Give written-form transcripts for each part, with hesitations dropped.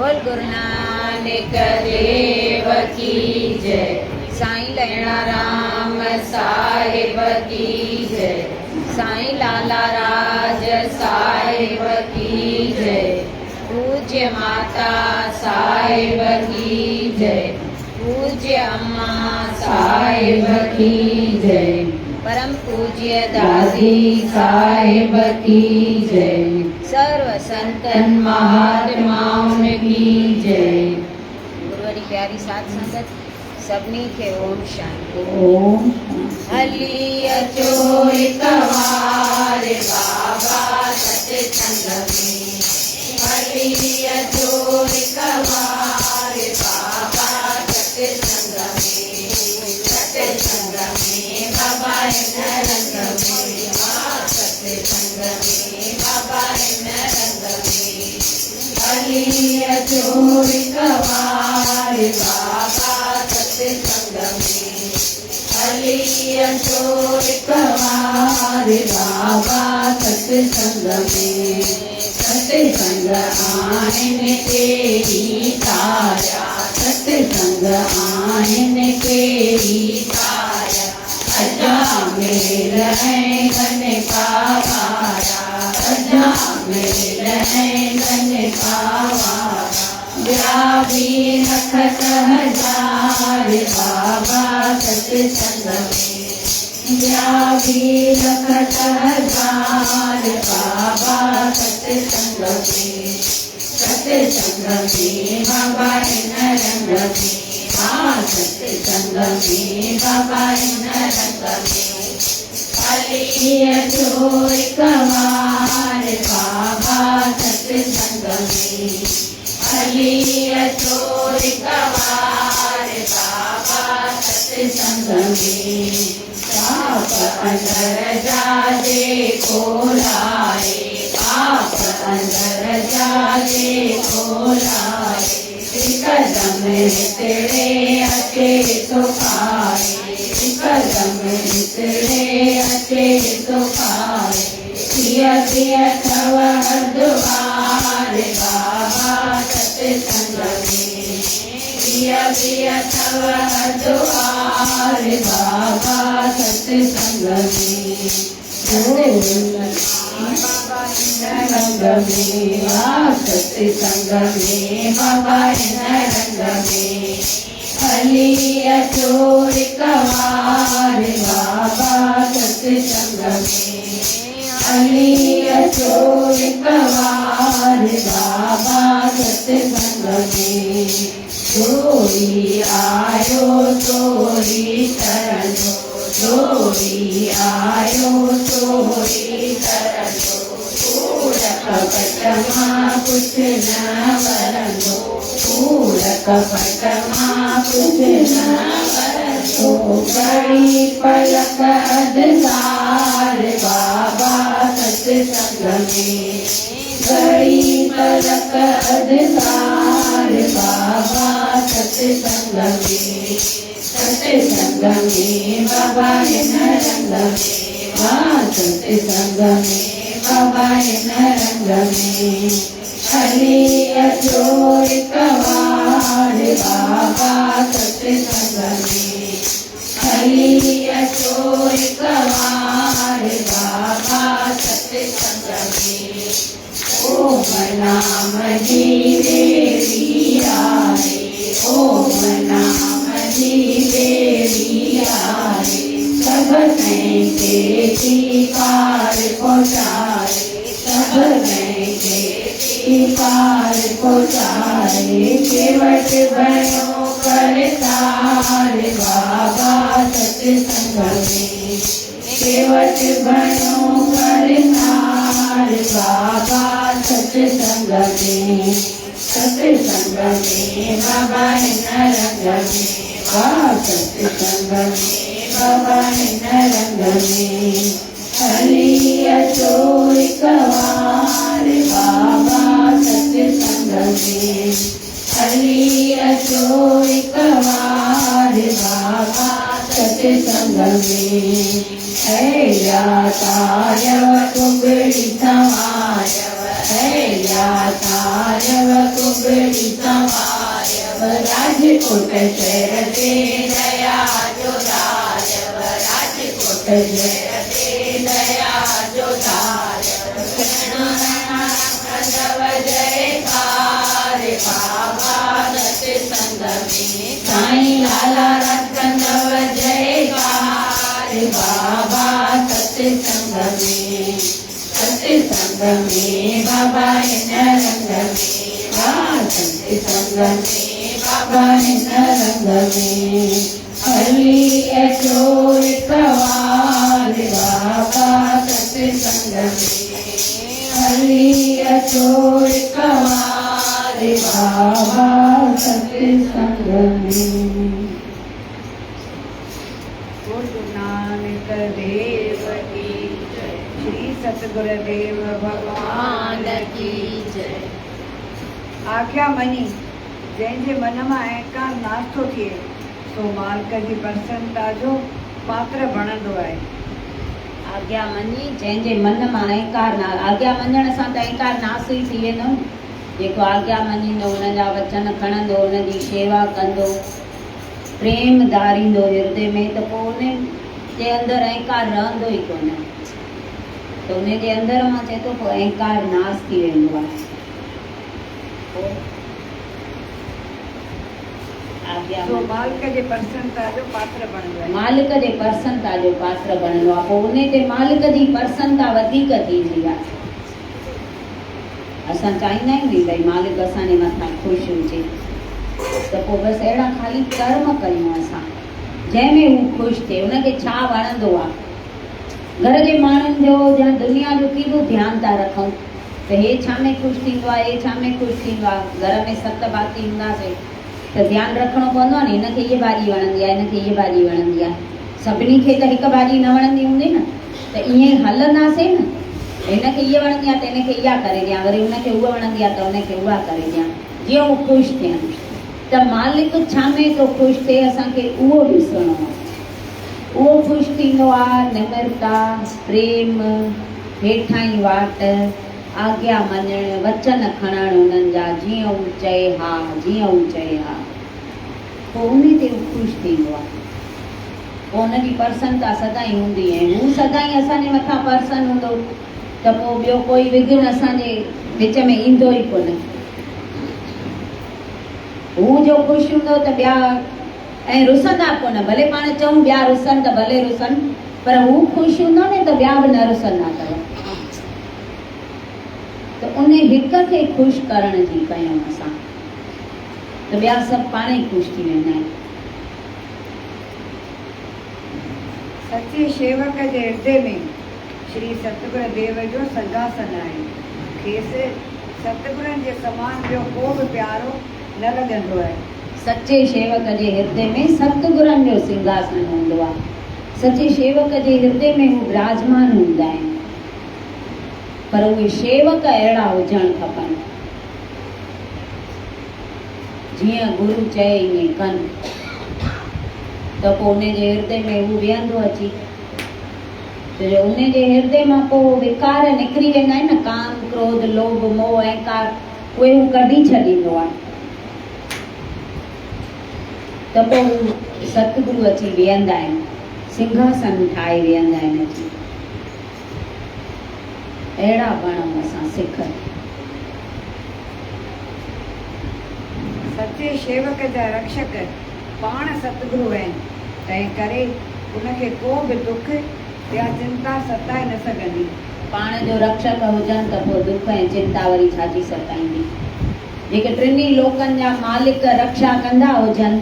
बोल गुरु नानक देव की जय। साईं लैणा राम साहिब की जय। साईं लाला राज साहिब की जय। पूज्य माता साहिब की जय। पूज्य अम्मा साहिब की जय। परम पूज्य दादी साहिब की जय। सर्व संतन महात्माओं की जय। गुरुवारी प्यारी साथ संगत सबनी के ओम शांति। ओम हली अचो कवार बाबा सत्संग में। हली अचो कवार बाबा सत्संग में। सत्संग में बाबा रंग में। सत्संग में बाबा रंग में। हली अचो कवार बाबा सत्संग में। हली अचो कवार बाबा सत्संग में। सत्संग आइन तेरी तारा। सत्संग आइन तेरी तारा। अजा मेल है घन कावारा। अजा मेल है घन कावारा। व्यापी रखत हजार बाबा सत्संग में। व्यापी रखत हजार बाबा सत्संग में। सत्संग में बाबा रंग में। सत्संग में बाबा रंग में। हली अचो कवार बाबा सत्संग में। हली अचो कवार बाबा सत्संग में। पाप अंदर जादे खोलाए। पाप अंदर जादे खोलाए। कदम तेरे अचे तो खाए। कदम तेरे अचे तो खाए। पिया पिया थव द्वार बाबा सत्संग में। पिया पिया थव द्वार बाबा सत्संग में। रंग में सत्संग में बाबा रंग में। हली अचो कवार बाबा सत्संग में। हली अचो कवार बाबा सत्संग में। चोरी आयो चोरी तरनो। चोरी आयो चोरी तरनो। कपटमा कुछ न वरनो। कपटमा कुछ न वरनो। बड़ी पलक अधकार बाबा सत्संग में। बड़ी पलक अधकार बाबा सत्संग में। सत्संग में बाबा रंग में। सत्संग में बाबा रंग में। हली अचो कवार बाबा सत्संग में। हली अचो कवार बाबा सत्संग में। ओम नाम जीवे रे। ओम नाम जीवे रे। सब के पार पहुँचाए। सब के पार पहुँचाए। केवट भयो करतार बाबा सत्संग में। केवट भयो करतार बाबा सत्संग में। सत्संग में बाबा रंग में। सत्संग में बाबा रंग में। हली अचो कवार बाबा सत्संग में। हली अचो कवार बाबा सत्संग में। है यातायव कुबड़ी समायव। है याता वार्यव कुंगड़ी संवार्यव राजकोट शहर ते दया जो धार्यव राजकोट शहर ते दया जो धार्यव कंदव जयकार बाबा सत्संग में साईं लाला कंदव जयकार बाबा सत्संग में बाबा इन रंग में सत्संग में बाबा इन रंग में हली अचो एक बार बाबा सत्संग में हली अचो एक बार बाबा सत्संग में। गुरु नानक देव की जय। श्री सतगुरुदेव भगवान की जय। आख्या मनी जंहिंजे मन में अहंकार नाश थो थिए सो मालिक जी प्रसन्नता जो पात्र बणंदो आहे। आज्ञा मनी जंहिंजे मन में अहंकार ना आज्ञा मञण सां त अहंकार नाश ई थी वेंदो। जेको आज्ञा मञींदो उन जा वचन खणंदो उन जी शेवा कंदो प्रेम धारींदो हृदय में त पोइ उन जे अंदरि अहंकार रहंदो ई कोन। त उन जे अंदरि मां चए थो पोइ अहंकार नाश थी वेंदो आहे। सो मालिक जे प्रसन्नता जो पात्र बणंदो आहे। मालिक जे प्रसन्नता जो पात्र बणंदो आहे। पोइ उन ते मालिक जी प्रसन्नता वधीक थींदी आहे। असां चाहींदा आहियूं नी भई मालिक असांजे मथां ख़ुशि हुजे त पोइ बसि अहिड़ा ख़ाली कर्म कयूं असां जंहिंमें हू ख़ुशि थिए। उनखे छा वणंदो आहे। घर जे माण्हुनि जो या दुनिया जो केॾो ध्यानु था रखूं त हे छा में ख़ुशि थींदो आहे हे छा में ख़ुशि थींदो आहे। घर में 7 भाती हूंदासीं त ध्यानु रखिणो पवंदो आहे नी हिनखे हीअ भाॼी वणंदी आहे हिनखे हीअ भाॼी वणंदी आहे। सभिनी खे त हिकु भाॼी न वणंदी हूंदी न त ईअं हलंदासीं न। हिनखे हीअ वणंदी आहे त हिनखे इहा करे ॾियां वरी हुनखे उहा वणंदी आहे त हुनखे उहा करे ॾियां जीअं हू ख़ुशि थियनि। त मालिक छा में थो ख़ुशि थिए असांखे उहो ॾिसणो आहे। उहो ख़ुशि थींदो आहे निम्रता प्रेम हेठां ई वाट आज्ञा मञणु वचन खणणु उन्हनि जा जीअं हू चए हा जीअं हू चए हा पोइ उन ते हू ख़ुशि थींदो आहे। पोइ हुनजी प्रसन्नता सदाईं हूंदी आहे। हू सदाईं असांजे मथां प्रसन्न हूंदो त पोइ ॿियो कोई विघ्न असांजे विच में ईंदो ई कोन। हू जो ख़ुशि हूंदो त ॿिया ऐं रुसंदा कोन। भले पाण चऊं ॿिया रुसनि त भले रुसनि पर हू ख़ुशि हूंदो न त ॿिया बि न रुसंदा अथव। त उन हिक खे ख़ुशि करण जी कयूं असां त ॿिया सभु पाण ई ख़ुशि थी वेंदा आहिनि। सचे शेवक जे हृदय में श्री सतगुरुदेव जो संघासन आहे। खेसि सतगुरनि जे समान ॿियो को बि प्यारो न लॻंदो आहे। सचे शेवक जे हृदय में सतगुरनि जो सिंघासन हूंदो आहे। सचे शेवक जे हृदय में हू विराजमान हूंदा आहिनि पर उहे शेवक अहिड़ा हुजणु खपनि जीअं गुरु चए ईअं कनि त पोइ उन जे हृदय में हू वेहंदो अची त उन जे हृदय मां पोइ विकार निकिरी वेंदा आहिनि न काम क्रोध लोभ मोह अहंकार उहे हू कढी छॾींदो आहे। त पोइ हू सतगुरु अची वेहंदा आहिनि सिंघासन ठाहे वेहंदा आहिनि अची। अहिड़ा बणूं असां सिख। सचे शेवक जा रक्षक पाण सतगुरु आहिनि तंहिं करे उनखे को बि दुख या चिंता सताए न सघंदी। पाण जो रक्षक हुजनि त पोइ दुख ऐं चिंता वरी छाजी सताईंदी। जेके टिनी लोकनि जा मालिक रक्षा कंदा हुजनि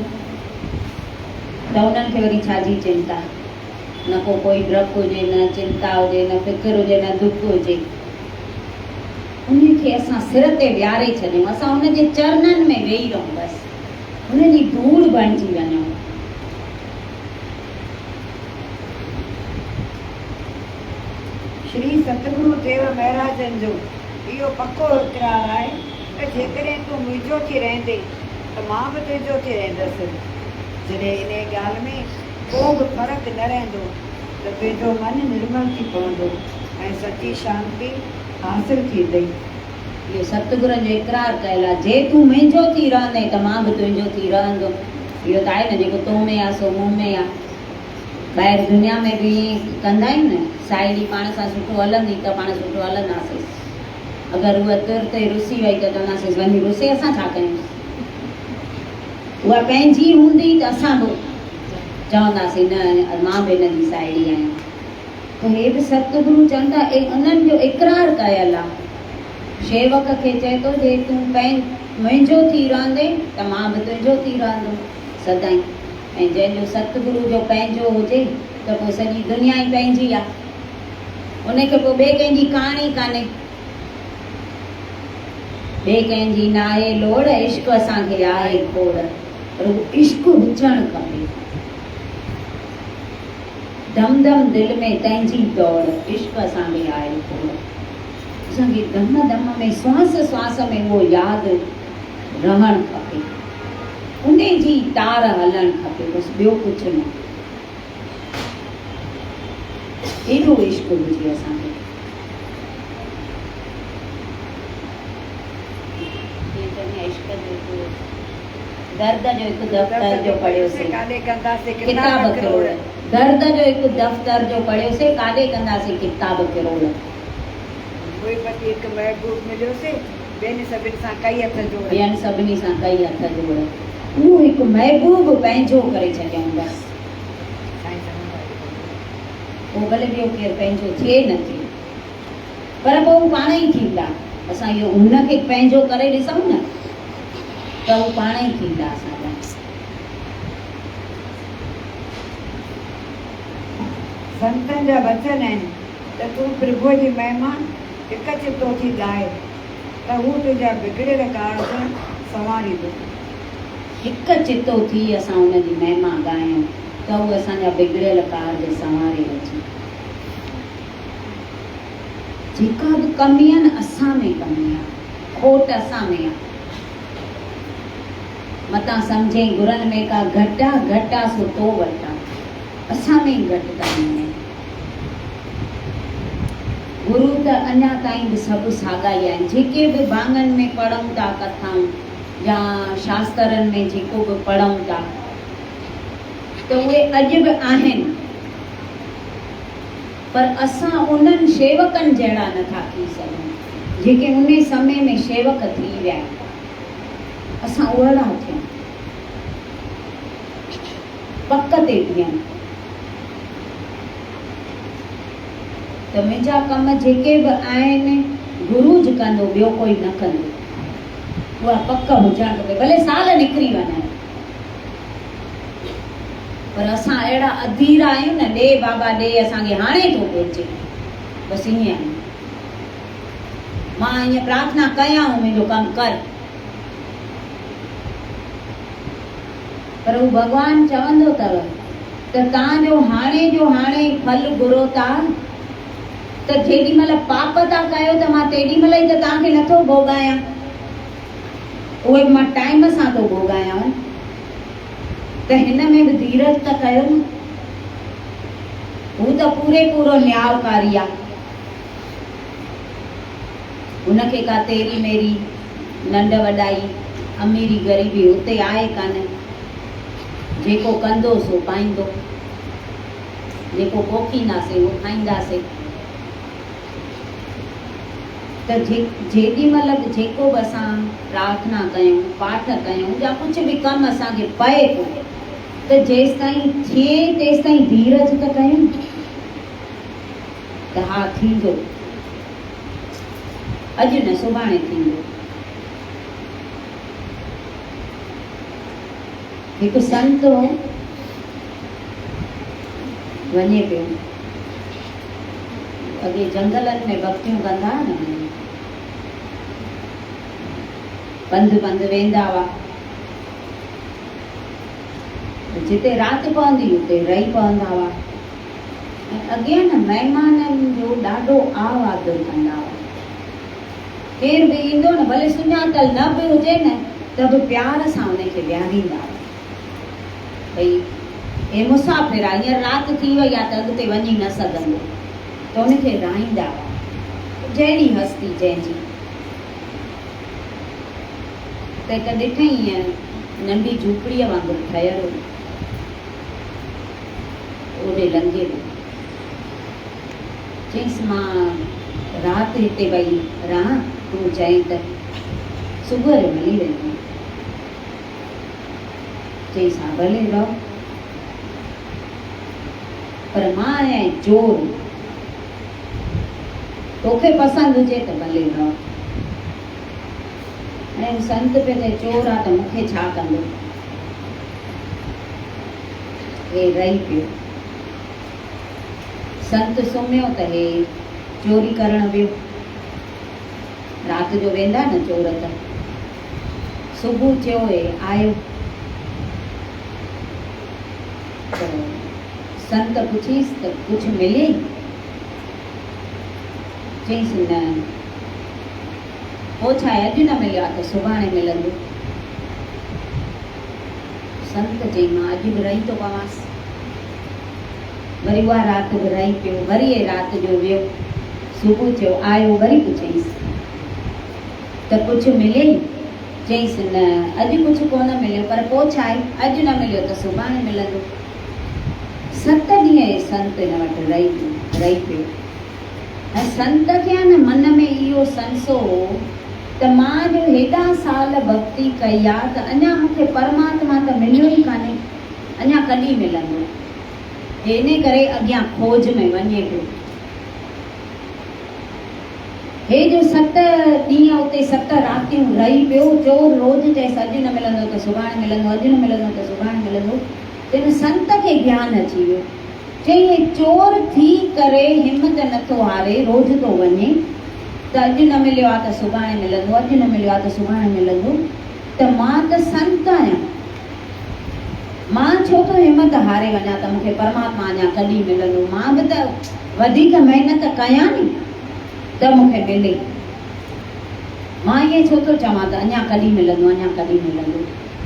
त उन्हनि खे वरी छाजी चिंता। न को कोई डप हुजे न चिंता हुजे न फिक्र हुजे न दुख हुजे। उनखे असां सिर ते विहारे छॾियूं असां उनजे चरणनि में वेही रहूं बसि उनजी धूड़ बणिजी वञूं। श्री सतगुरु देव महाराजन जो इहो पको इक़रार आहे त जेकॾहिं तूं मुंहिंजो थी रहंदे त मां बि तुंहिंजो थी रहंदसि। जॾहिं इन ॻाल्हि में को बि फ़र्क़ु न रहंदो त तुंहिंजो मन निर्मल थी पवंदो ऐं सची शांती हासिल थींदी। इहो सतगुर जो इक़रार कयल आहे, जे तूं मुंहिंजो थी रहंदे त मां बि तुंहिंजो थी रहंदो। इहो त आहे न, जेको तो में आहे सो मूं में आहे। ॿाहिरि दुनिया में बि कंदा आहिनि न, साहेड़ी पाण सां सुठो हलंदी त पाण सुठो हलंदासीं, अगरि उहा तुर ते रुसी वई त चवंदासीं वञी रुसे असां छा कयूं। उहा पंहिंजी हूंदी त असां बि चवंदासीं न मां बि हिन जी साहेड़ी आहियां। त हे बि सतगुरु चवनि था उन्हनि जो इक़रार कयल आहे। शेवक खे चए थो जे तूं मुंहिंजो थी रहंदे त मां बि तुंहिंजो थी रहंदो सदाईं। ऐं जंहिंजो सतगुरु जो पंहिंजो हुजे त पोइ सॼी दुनिया ई पंहिंजी आहे, उनखे पोइ ॿिए कंहिंजी कहाणी कान्हे। ॿिए कंहिंजी न आहे लोड़, इश्क असांखे आहे खोड़, पर उहो इश्क हुजणु खपे। दम दम दिलि में तंहिंजी दौड़, इश्क असांखे आहे खोड़। असांखे दम दम में श्वास श्वास में उहो यादि रहणु खपे, उन जी तार हलणु खपे, बसि ॿियो कुझु न। एॾो इश्क हुजे असांखे। दर्द जो हिकु दफ़्तर जो पढ़ियोसीं, किताब किरोड़। दर्द जो हिकु दफ़्तर जो पढ़ियोसीं, काॾे कंदासीं किताब किरोड़। कोई पति हिकु महबूब मिलियोसीं, ॿियनि सभिनी सां कई हथ जोड़। ॿियनि सभिनी सां कई हथ जोड़। उहो हिकु महबूब पंहिंजो करे छॾियऊं बसि। पोइ भले ॿियो केरु पंहिंजो थिए न थिए, पर पोइ हू पाण ई थींदा। असां इहो हुनखे पंहिंजो करे ॾिसूं न त हू पाण ई थींदा असांजा। संतनि जा वचन आहिनि त तूं प्रभुअ जी महिमा हिकु चितो थी ॻाए त हू तुंहिंजा बिगड़ियल कारज संवारींदो। हिकु चितो थी असां हुनजी महिमा ॻायूं त उहो असांजा बिगड़ियल कारज संवारे अचे। जेका बि कमी आहे न असां में कमी आहे, खोट असां में आहे। मतां सम्झे गुरनि में का घटा घटा सो तो वटा, असां में घटि आहिनि। गुरु त अञा ताईं बि सभु साॻा ई आहिनि। जेके बि बांगनि में पढ़ूं था कथाऊं या शास्त्रनि में जेको बि पढ़ूं था त उहे अॼु बि आहिनि, पर असां उन्हनि शेवकनि जहिड़ा नथा थी सघूं जेके उन समय में शेवक थी विया आहिनि। असां ओहिड़ा थियूं, पक ते बीहूं त मुंहिंजा कम जेके बि आहिनि गुरु ज कंदो, ॿियो कोई न कंदो। उहा पक हुजणु खपे, भले साल निकिरी वञनि, पर असां अहिड़ा अधीरा आहियूं न, ॾे बाबा ॾे, असांखे हाणे थो पहुचे, बसि ईअं आहियूं। मां ईअं प्रार्थना कयां मुंहिंजो कमु कर, पर हू भॻवानु चवंदो अथव त तव्हांजो हाणे जो हाणे फल घुरो था त जेॾी महिल पाप था कयो त मां तेॾी महिल ई त तव्हांखे नथो भोॻायां, उहे मां टाइम सां थो भोॻायां। त हिन में बि धीरज त कयो न, हू त पूरे पूरो न्यायकारी आहे। उनखे का तेरी मेरी नंढ वॾाई अमीरी ग़रीबी हुते आहे कान। जेको कंदो सो पाईंदो, जेको पोखींदासीं उहो खाईंदासीं। त जेॾी महिल बि जेको बि असां प्रार्थना कयूं, पाठ कयूं या कुझु बि कमु असांखे पए थो त जेसि ताईं थिए तेसि ताईं धीरज त कयूं त हा थींदो, अॼु न सुभाणे थींदो। हिकु संत हो, वञे पियो, अॻे जंगलनि में भक्तियूं कंदा न, पंधु पंधु वेंदा हुआ, जिते राति पवंदी उते रही पवंदा हुआ। ऐं अॻियां न महिमाननि जो ॾाढो आव आदर कंदा हुआ। केर बि ईंदो न, भले सुञातल न बि हुजे न, त बि प्यार सां उनखे विहारींदा हुआ। भई हे मुसाफ़िर आहे, हींअर राति थी वई आहे त अॻिते वञी न सघंदो, त उनखे राईंदा हुआ। जहिड़ी हस्ती जंहिंजी त हिकु ॾिठई ईअं नंढी झूपड़ीअ वांगुरु ठहियल हुई, ओॾे लंघे पियो। चईंसि मां राति हिते वई रहां, तूं चईं त सुबुह जो मिली वेंदी। चईंसि हा भले रहो, पर मां आहियां चोर, तोखे पसंदि हुजे त भले रहो। ऐं संत पे ते चोर आहे त मूंखे छा कंदो? हे रही पियो। संत सुम्हियो त हे चोरी करण वियो। राति जो वेंदा न चोर त। सुबुह थियो हे आयो त संत पुछीसि त कुझु मिले? चईंसि न। पोइ छा आहे, अॼु न मिलियो आहे त सुभाणे मिलंदो। संत चई मां अॼु बि रही थो पवांसि। वरी उहा राति बि रही पियो, वरी हे राति जो वियो। सुबुह थियो आयो, वरी पुछईंसि त कुझु मिले? चईंसि न अॼु कुझु कोन मिलियो, पर पोइ छा आहे, अॼु न मिलियो त सुभाणे मिलंदो। 7 ॾींहं हे संत हिन वटि रही पियो। ऐं संत खे आहे न मन में इहो संसो हो त मां जो हेॾा साल भक्ति कई आहे त अञा मूंखे परमात्मा त मिलियो ई कान्हे, अञा कॾहिं मिलंदो। इन करे अॻियां खोज में वञे पियो। हे जो 7 ॾींहं उते 7 रातियूं रही पियो। चोर रोज़ चएसि अॼु न मिलंदो त सुभाणे मिलंदो, अॼु न मिलंदो त सुभाणे मिलंदो। तिन संत खे ज्ञान अची वियो। चई हे चोर थी करे हिमत नथो हारे, रोज़ थो वञे त अॼु न मिलियो आहे त सुभाणे मिलंदो, अॼु न मिलियो आहे त सुभाणे मिलंदो। त मां त संत आहियां, मां छो थो हिमत हारे वञा त मूंखे परमात्मा अञा कॾहिं मिलंदो। मां बि त वधीक महिनत कयां नी त मूंखे मिले। मां ईअं छो थो चवां त अञा कॾहिं मिलंदो, अञा कॾहिं मिलंदो।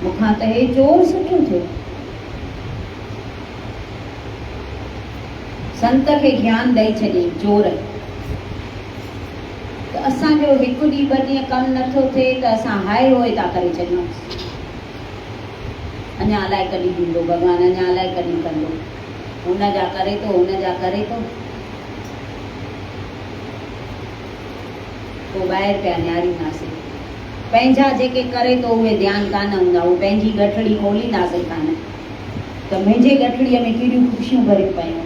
मूंखां त हे चोर सुठो थियो। संत खे ज्ञान ॾेई छॾियईं चोर। त असांजो हिकु ॾींहुं 2 ॾींहं कमु नथो थिए त असां हाय होए था करे छॾियूं। अञा अलाए कॾहिं ॾींदो भॻवानु, अञा अलाए कॾहिं कंदो। हुन जा करे थो, हुन जा करे थो। पोइ ॿाहिरि पिया निहारींदासीं। पंहिंजा जेके करे थो उहे ध्यानु कान हूंदा, उहे पंहिंजी गठड़ी खोलींदासीं कान त मुंहिंजे गठड़ीअ में केॾियूं ख़ुशियूं भरियूं पयूं,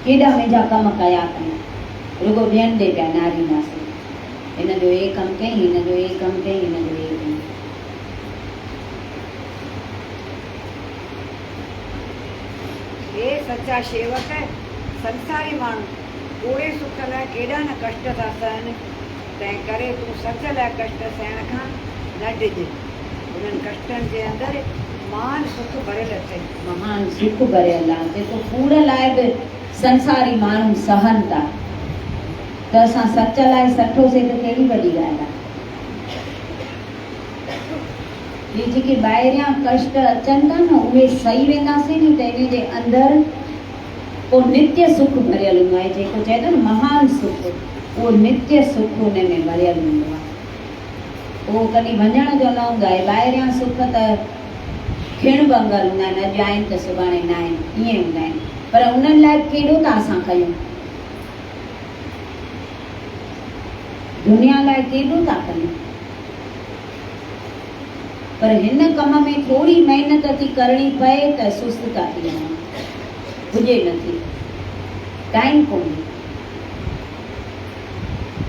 केॾा मुंहिंजा कम कया अथई। रुगो ॿियनि ॾे पिया निहारींदासीं। हिन जो हे कमु कयईं, हिन जो हे कमु कयईं, हिन जो हे कयईं। हे सच्चा शेवक संसारी माण्हू पूरे सुख लाइ केॾा न कष्ट था सहनि। तंहिं करे तूं सच लाइ कष्ट सहण खां न ॾिज। उन्हनि कष्टनि जे अंदरि महान सुख भरियल अथई। महान सुख भरियल आहे जेको कूड़ लाइ बि संसारी माण्हू सहनि था। त असां सच लाइ सठोसीं त कहिड़ी वॾी ॻाल्हि आहे। इहे जेके ॿाहिरियां कष्ट अचनि था न उहे सही वेंदासीं नी त इन जे अंदरि पोइ नित्य सुख भरियल हूंदो आहे। जेको चए थो न महान सुख, उहो नित्य सुख उन में भरियल हूंदो आहे। उहो कॾहिं वञण जो न हूंदो आहे। ॿाहिरियां सुख त खिण बंगल हूंदा आहिनि, अॼु आहिनि त सुभाणे न आहिनि, ईअं हूंदा आहिनि। पर उन्हनि लाइ केॾो था असां कयूं, दुनिया लाइ केॾो था कयूं। पर हिन कम में थोरी महिनत थी करणी पए त सुस्त था थी वञूं, हुजे नथी, टाइम कोन्हे।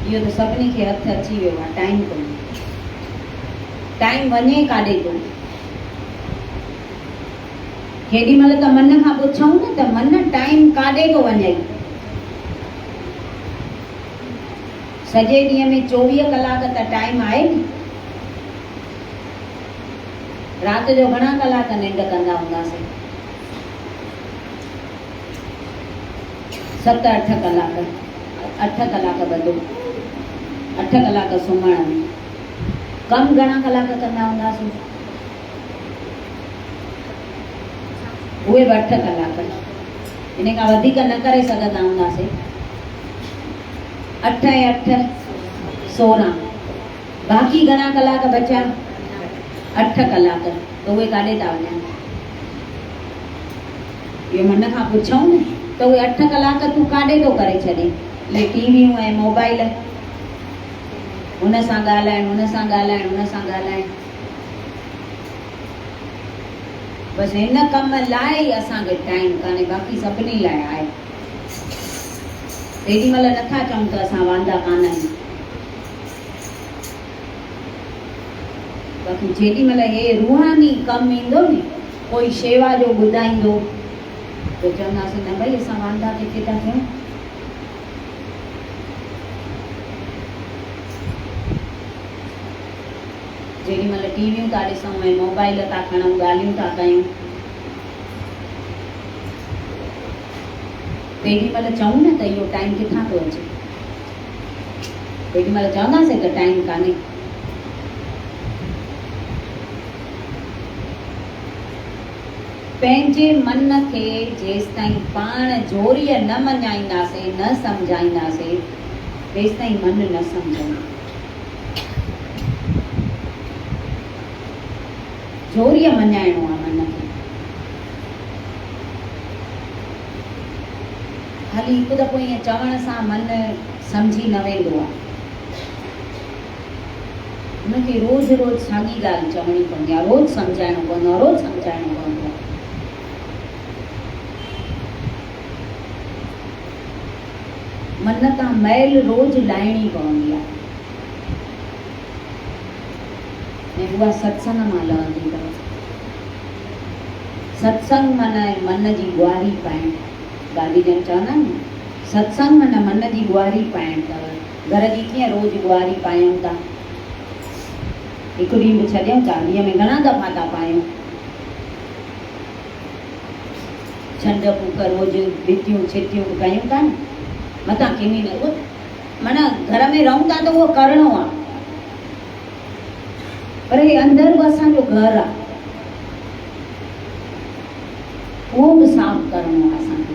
इहो त सभिनी खे हथ अची वियो आहे, टाइम कोन्हे। टाइम वञे काॾे थो। केॾी महिल त मन खां पुछूं न त मन टाइम काॾे थो वञे। सॼे ॾींहं में 24 कलाक त टाइम आहे न। राति जो घणा कलाक निंड कंदा हूंदासीं? 7-8 कलाक। 8 कलाक ॿधो, 8 कलाक सुम्हण में। कमु घणा कलाक कंदा हूंदासीं? उहे बि 8 कलाक। इन खां वधीक न करे सघंदा हूंदासीं। 8 ऐं 8 16। बाक़ी घणा कलाक बचिया? 8 कलाक त उहे काॾे था वञनि? इहो मन खां पुछऊं न त उहे 8 कलाक तूं काॾे थो करे छॾे? इहे टीवियूं ऐं मोबाइल, हुन सां ॻाल्हाइण, हुन सां ॻाल्हाइण, हुन सां ॻाल्हाइण। बसि हिन कम लाइ ई असांखे टाइम कान्हे, बाक़ी सभिनी लाइ आहे। तेॾी महिल नथा चऊं त असां वांदा कान आहियूं, बाक़ी जेॾी महिल हे रूहानी कमु ईंदो नी, कोई शेवा जो ॿुधाईंदो त चवंदासीं न भई असां वांदा किथे था थियूं। जेॾी महिल टीवियूं था ॾिसूं ऐं मोबाइल था खणूं, ॻाल्हियूं था कयूं, तेॾी महिल चऊं न त इहो टाइम किथां थो अचे? तेॾी महिल चवंदासीं त टाइम कान्हे। पंहिंजे मन खे जेसिताईं पाण जोरीअ न मञाईंदासीं, न सम्झाईंदासीं, तेसिताईं मन न सम्झंदो। जोरीअ मञाइणो आहे मन खे। ख़ाली हिकु दफ़ो ईअं चवण सां मन सम्झी न वेंदो आहे। हुनखे रोज़ रोज़ साॻी ॻाल्हि चवणी पवंदी आहे, रोज़ सम्झाइणो पवंदो आहे, रोज़ सम्झाइणो पवंदो आहे। मन तां मैल रोज़ लाहिणी पवंदी आहे ऐं उहा सत्संग मां लहंदी अथव। सत्संग माना मन जी गुआरी पाइण। गांधी जन चवंदा आहिनि न, सत्संग माना मन जी गुआरी पाइण अथव। घर जी कीअं रोज़ गुआरी पायूं था, हिकु ॾींहुं बि छॾियूं था, ॾींहं में घणा दफ़ा था पायूं। छंड फूक रोज़ भितियूं छितियूं कयूं था न, मथां किनी न, उहो माना घर में रहूं था त उहो करिणो आहे, पर हे अंदरि बि असांजो घरु आहे, उहो बि साफ़ करिणो आहे असांखे।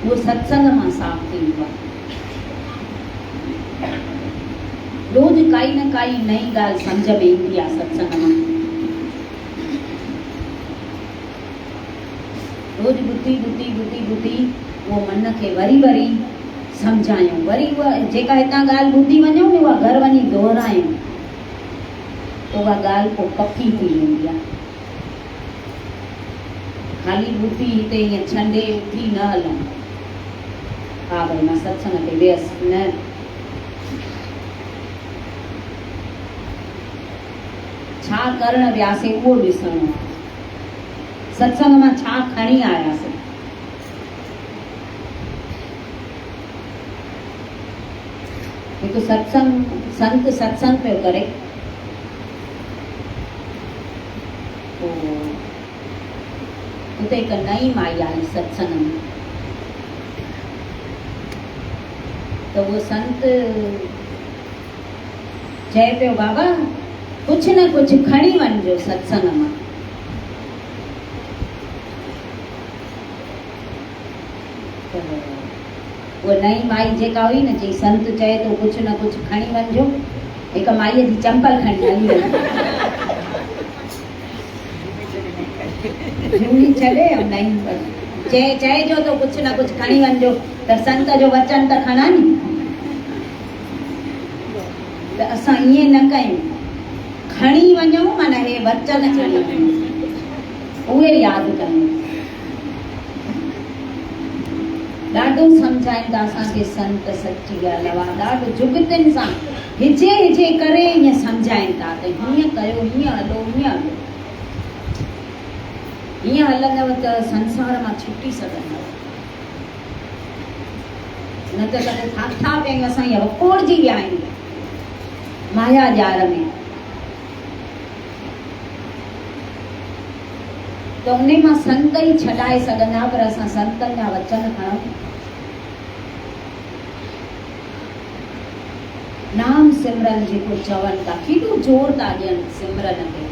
उहो सत्संग मां साफ़ थींदो आहे। रोज़ काई न काई नई ॻाल्हि सम्झ में ईंदी आहे सत्संग मां। रोज़ ॿुधी ॿुधी ॿुधी ॿुधी उहो मन खे वरी वरी सम्झायूं, वरी उहा जेका हितां ॻाल्हि ॿुधी वञूं न, उहा घर वञी दोहरायूं त उहा ॻाल्हि पोइ पकी थी वेंदी आहे। ख़ाली ॿुधी हिते ईअं छंडे उथी न हलूं, हा भई मां सत्संग ते वियसि, न। छा करणु वियासीं उहो ॾिसणो आहे। सत्संग मां छा खणी आयासीं। हिकु संत सत्संग पियो करे, उते हिकु नई माई आई सत्संग में, त उहो संत चए पियो बाबा कुझु न कुझु खणी वञिजो सत्संग मां। उहा नई माई जेका हुई न, चई संत चए थो कुझु न कुझु खणी वञिजो, हिकु माईअ जी चंपल खणी हली वई, झूली छॾे नई चइजो त कुझु न कुझु खणी वञिजो, त संत जो वचन त खणा नी। त असां ईअं न कयूं, खणी वञूं माना हे वचन खणी वञूं, उहे यादि कयूं। ॾाढो सम्झाइनि था असांखे संत, सची ॻाल्हि आहे, ॾाढो जुगतियुनि सां हिजे हिजे करे ईअं सम्झाइनि था त हीअं कयो, हीअं हलो, हीअं हलो। हीअं हलंदव त संसार मां छुटी सघंदव, न त कॾहिं थाथा पिया असां ईअं वकोड़जी विया आहियूं माया जार में। त उन मां संत ई छॾाए सघंदा, पर असां संतनि जा वचन खणूं। नाम सिमरन जेको चवनि था, केॾो ज़ोर था ॾियनि सिमरन ते,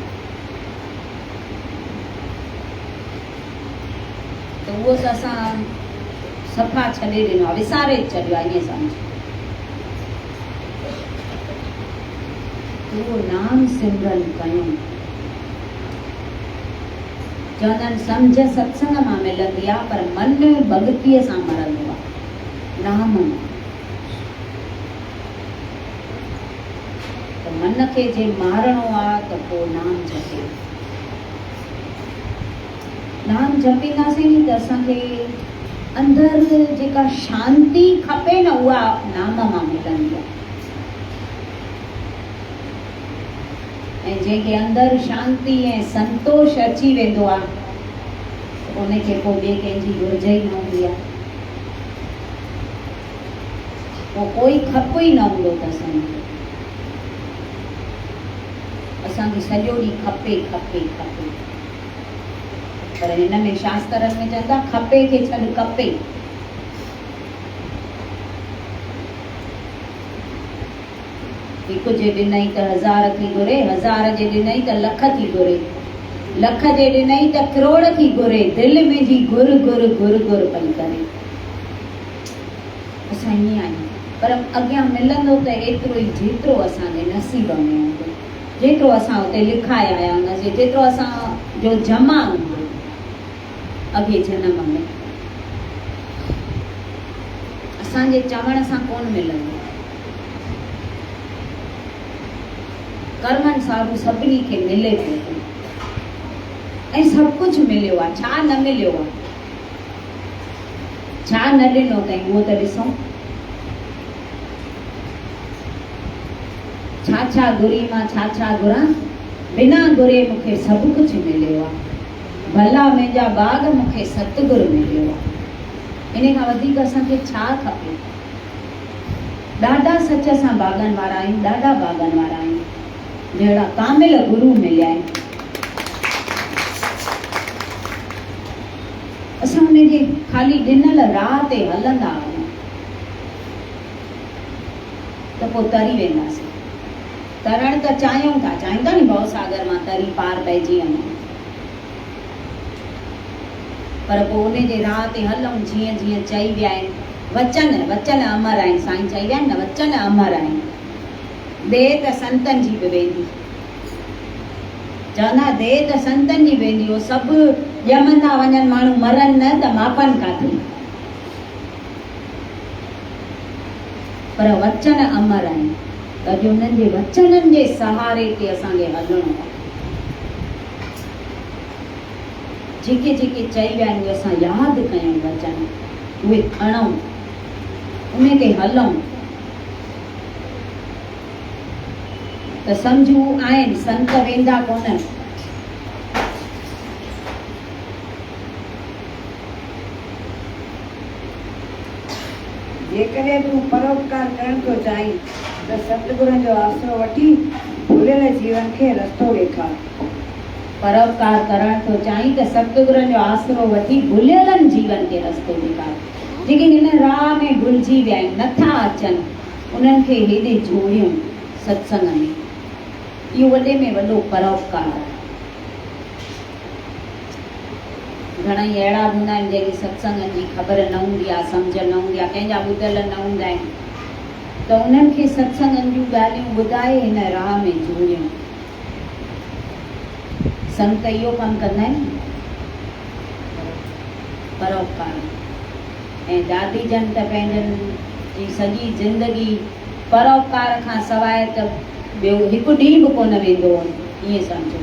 त उहो त असां सफ़ा छॾे ॾिनो आहे, विसारे छॾियो आहे। ईअं सम्झ उहो नाम सिमरन कयूं। चवंदा आहिनि सम्झ सत्संग मां मिलंदी आहे पर मन भॻतीअ सां मरंदो आहे, नाम मां। त मन खे जे मारणो आहे त पोइ नाम जपे। नाम जपींदासीं नी त असांखे अंदरि जेका शांती खपे न उहा नाम मां मिलंदी आहे। ऐं जंहिंखे अंदरि शांती ऐं संतोष अची वेंदो आहे उनखे पोइ ॿिए कंहिंजी घुर्ज ई न हूंदी आहे, पोइ कोई खप ई न हूंदो अथसि। असांखे सॼो ॾींहुं खपे खपे खपे, पर हिन में शास्त्रनि में चवंदा खपे खे छॾ कपे। हिकु जे ॾिनई त 1000 थी घुरे, 1000 जे ॾिनई त लख थी घुरे, लख जे ॾिनई त करोड़ थी घुरे, दिलि में जी घुर घुर घुर घुर पई करे। असां ईअं आहियूं, पर अॻियां मिलंदो त एतिरो ई जेतिरो असांजे नसीब में हूंदो, जेतिरो असां उते लिखाए आया हूंदासीं, जेतिरो असांजो जमा हूंदो अॻे जनम में। असांजे चवण सां कोन मिलंदो, कर्मनि सां सभिनी खे मिले पियो ऐं सभु कुझु मिलियो आहे। छा न मिलियो आहे, छा न ॾिनो अथई उहो त ॾिसूं। छा छा घुरी मां छा छा घुरां, बिना घुरे मूंखे सभु कुझु मिलियो आहे। भला मुंहिंजा बाग मूंखे सतगुरु मिलियो आहे। इन खां वधीक असांखे छा खपे। ॾाढा सच सां बागनि वारा आहियूं, ॾाढा बागनि वारा आहियूं, जहिड़ा कामिल गुरु मिलिया आहिनि। असां हुनजे ख़ाली ॾिनल राह ते हलंदा आहियूं त पोइ तरी वेंदासीं। तरण त चाहियूं था, चाहींदा नी भवसागर मां तरी पार पइजी वञूं, पर पोइ उनजे राह ते हलूं जीअं जीअं चई विया आहिनि। वचन वचन अमर आहिनि, साईं चई विया आहिनि न, वचन अमर आहिनि। दे त संतनि जी बि वेंदी, चवंदा दे त संतनि जी वेंदी, उहो सभु ॼमंदा वञनि माण्हू मरनि न त मापनि काथे। पर वचन अमर आहिनि, त अॼु उन्हनि जे वचननि जे सहारे ते असांखे हलणो आहे। जेके जेके चई विया आहिनि उहे असां यादि कयूं, वचन उहे खणूं, उन ते हलूं त सम्झू आहिनि, संत वेंदा कोन। जेकॾहिं तूं परोपकार करण थो चाहीं त सतगुरुनि जो आसरो वठी भुलियल जीवन खे रस्तो ॾेखार। परोपकार करण थो चाहीं त सतगुरुनि जो आसरो वठी भुलियलनि जीवन खे रस्तो ॾेखार। जेके हिन राह में भुलिजी विया आहिनि, नथा अचनि, उन्हनि खे हेॾे जोड़ियूं सत्संग में। इहो वॾे में वॾो परोपकार आहे। घणेई अहिड़ा हूंदा आहिनि जंहिंखे सत्संगनि जी ख़बर न हूंदी आहे, सम्झ न हूंदी आहे, कंहिंजा ॿुधल न हूंदा आहिनि, त उन्हनि खे सत्संगनि जूं ॻाल्हियूं ॿुधाए हिन राह में जोड़ियूं। संत इहो कमु कंदा आहिनि, परोपकार। ऐं दादी जन त पंहिंजनि जी सॼी ज़िंदगी परोपकार खां सवाइ त ॿियो हिकु ॾींहुं बि कोन वेंदो हो, ईअं सम्झो।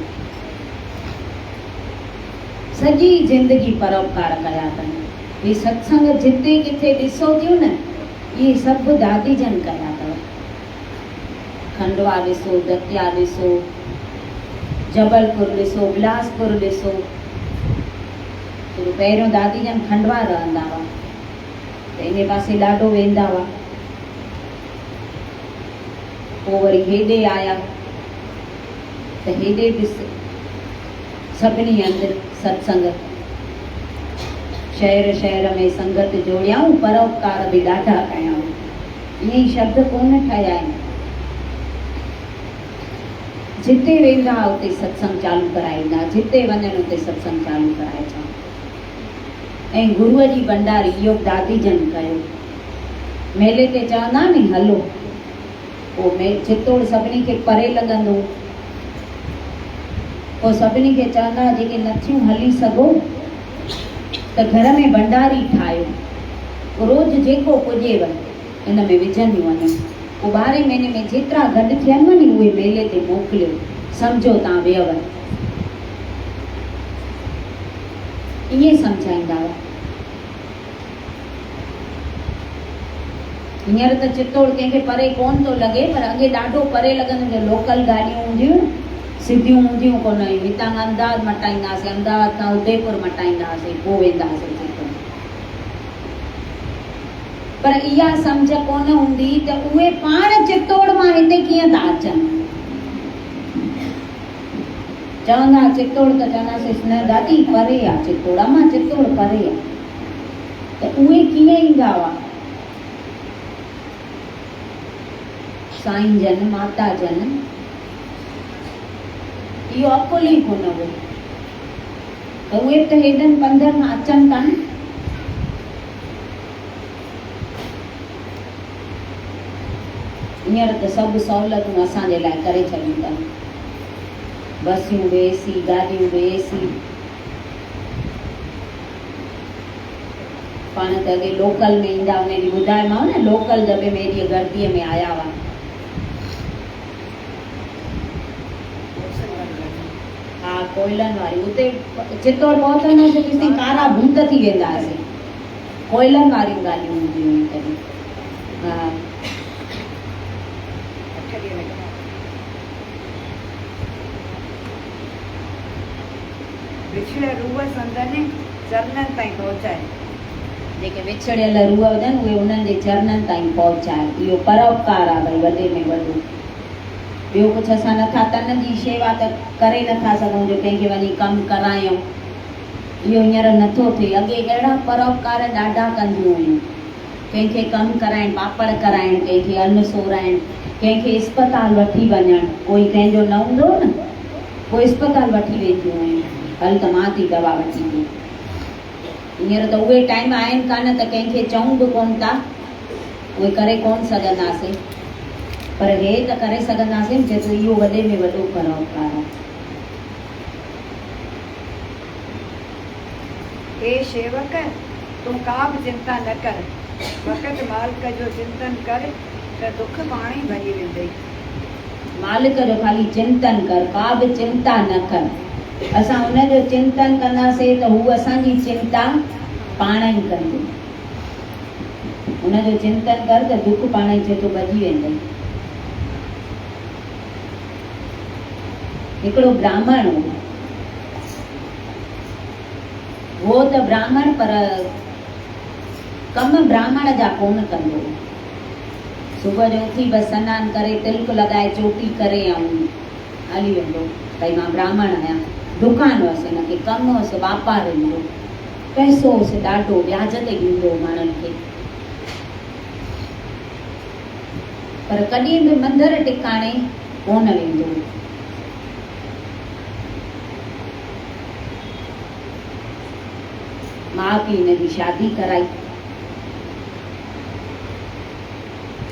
सॼी ज़िंदगी परोपकार कया अथनि। ही सत्संग जिते किथे ॾिसो थियूं न, इहे सभु दादी जन कया अथव। खंडवा ॾिसो, दतिया ॾिसो, जबलपुर ॾिसो, बिलासपुर ॾिसो। पहिरियों दादी जन खंडवा रहंदा हुआ त इन पासे ॾाढो वेंदा हुआ, पोइ वरी हेॾे आया त हेॾे बि सभिनी हंधि सत्संग, शहर शहर में संगत जोड़ियाऊं, परोपकार बि ॾाढा कयाऊं। ईअं ई शब्द कोन ठहिया आहिनि। जिते वेंदा उते सत्संग चालू कराईंदा, जिते वञनि उते सत्संग चालू कराइजा। ऐं गुरूअ जी भंडारी इहो दादी जन कयो। मेले ते चवंदा नी हलो, पोइ चितोड़ सभिनी खे परे लॻंदो। पोइ सभिनी खे चवंदा जेके नथियूं हली सघो त घर में भंडारी ठाहियो, रोज़ जेको पुॼेव इन में विझंदियूं वञो। पोइ 12 महीने में जेतिरा गॾु थियनि नी उहे मेले ते मोकिलियो, सम्झो तव्हां वियव। ईअं सम्झाईंदा हुआ। हींअर त चितोड़ कंहिंखे परे कोन थो लॻे, पर अॻे ॾाढो परे लॻंदो जो लोकल गाॾियूं हूंदियूं, सिधियूं हूंदियूं कोन हुयूं। हितां अहमदाबाद मटाईंदासीं, अहमदाबाद खां उदयपुर मटाईंदासीं, पोइ वेंदासीं चितोड़। पर इहा सम्झ कोन हूंदी त उहे पाण चितोड़ मां हिते कीअं था अचनि। चवंदा चितोड़ त चवंदासीं न दादी परे आहे चितोड़, मां चितोड़ परे आहे, त उहे कीअं ईंदा हुआ। साईं जन माता जन इहो अकुल ई कोन हो, त उहे त हेॾनि पंधनि मां अचनि था न। हींअर त सभु सहूलियतूं असांजे लाइ करे छॾियूं अथनि, बसियूं बि एसी, गाॾियूं बि एसी। पाण त अॻे लोकल में ईंदा, उन ॾींहुं ॿुधायोमांव न, लोकल दॿे में एॾी गर्दीअ में आया हुआ। हा कोयलनि वारी, उते चितोड़ पहुचंदासीं ॾिसी कारा भूत थी वेंदासीं। कोयलनि वारियूं ॻाल्हियूं हूंदियूं हुयूं तॾहिं। हा विछड़े रूह संदनि चरणनि ताईं पहुचाए। जेके विछड़ियल रूह हुजनि उहे उन्हनि जे चरणनि ताईं पहुचाए। इहो परोपकार आहे भई वॾे में वॾो। ॿियो कुझु असां नथा, तन जी शेवा त करे नथा सघूं जो कंहिंखे वञी कमु करायूं, इहो हींअर नथो थिए। अॻे अहिड़ा परोपकार ॾाढा कंदियूं हुयूं, कंहिंखे कमु कराइण, पापड़ कराइण, कंहिंखे अन्न सोराइण, कंहिंखे अस्पताल वठी वञणु। कोई कंहिंजो न हूंदो न, पोइ अस्पताल वठी वेंदियूं हुयूं, हल त मां थी दवा वठी ॾियां। हींअर त उहे टाइम आहिनि कान त कंहिंखे चऊं बि कोन था, उहे करे कोन सघंदासीं। पर हे त करे सघंदासीं जेको इहो वॾे में वॾो परोपकार आहे। हे शेवक तूं का बि चिंता न कर, वक़्तु मालिक जो चिंतन कर त दुख पाण ई भॼी वेंदई। मालिक जो ख़ाली चिंतन कर, का बि चिंता न कर। असां हुनजो चिंतन कंदासीं त हू असांजी चिंता पाण ई कंदो। हुनजो चिंतन कर त दुख पाण ई चेतो भॼी वेंदई। हिकिड़ो ब्राह्मण हो, वो त ब्राह्मण पर कम ब्राह्मण जा कोन कंदो। सुबुह जो उथी बसि सनानु करे, तिलक लॻाए, चोटी करे ऐं हली वेंदो भई मां ब्राह्मण आहियां। दुकान हुअसि, हिनखे कमु हुअसि, वापारु ईंदो, पैसो हुअसि ॾाढो, व्याज ते ॾींदो माण्हुनि खे। पर कॾहिं बि मंदर टिकाणे कोन वेंदो। माउ पीउ हिनजी शादी कराई,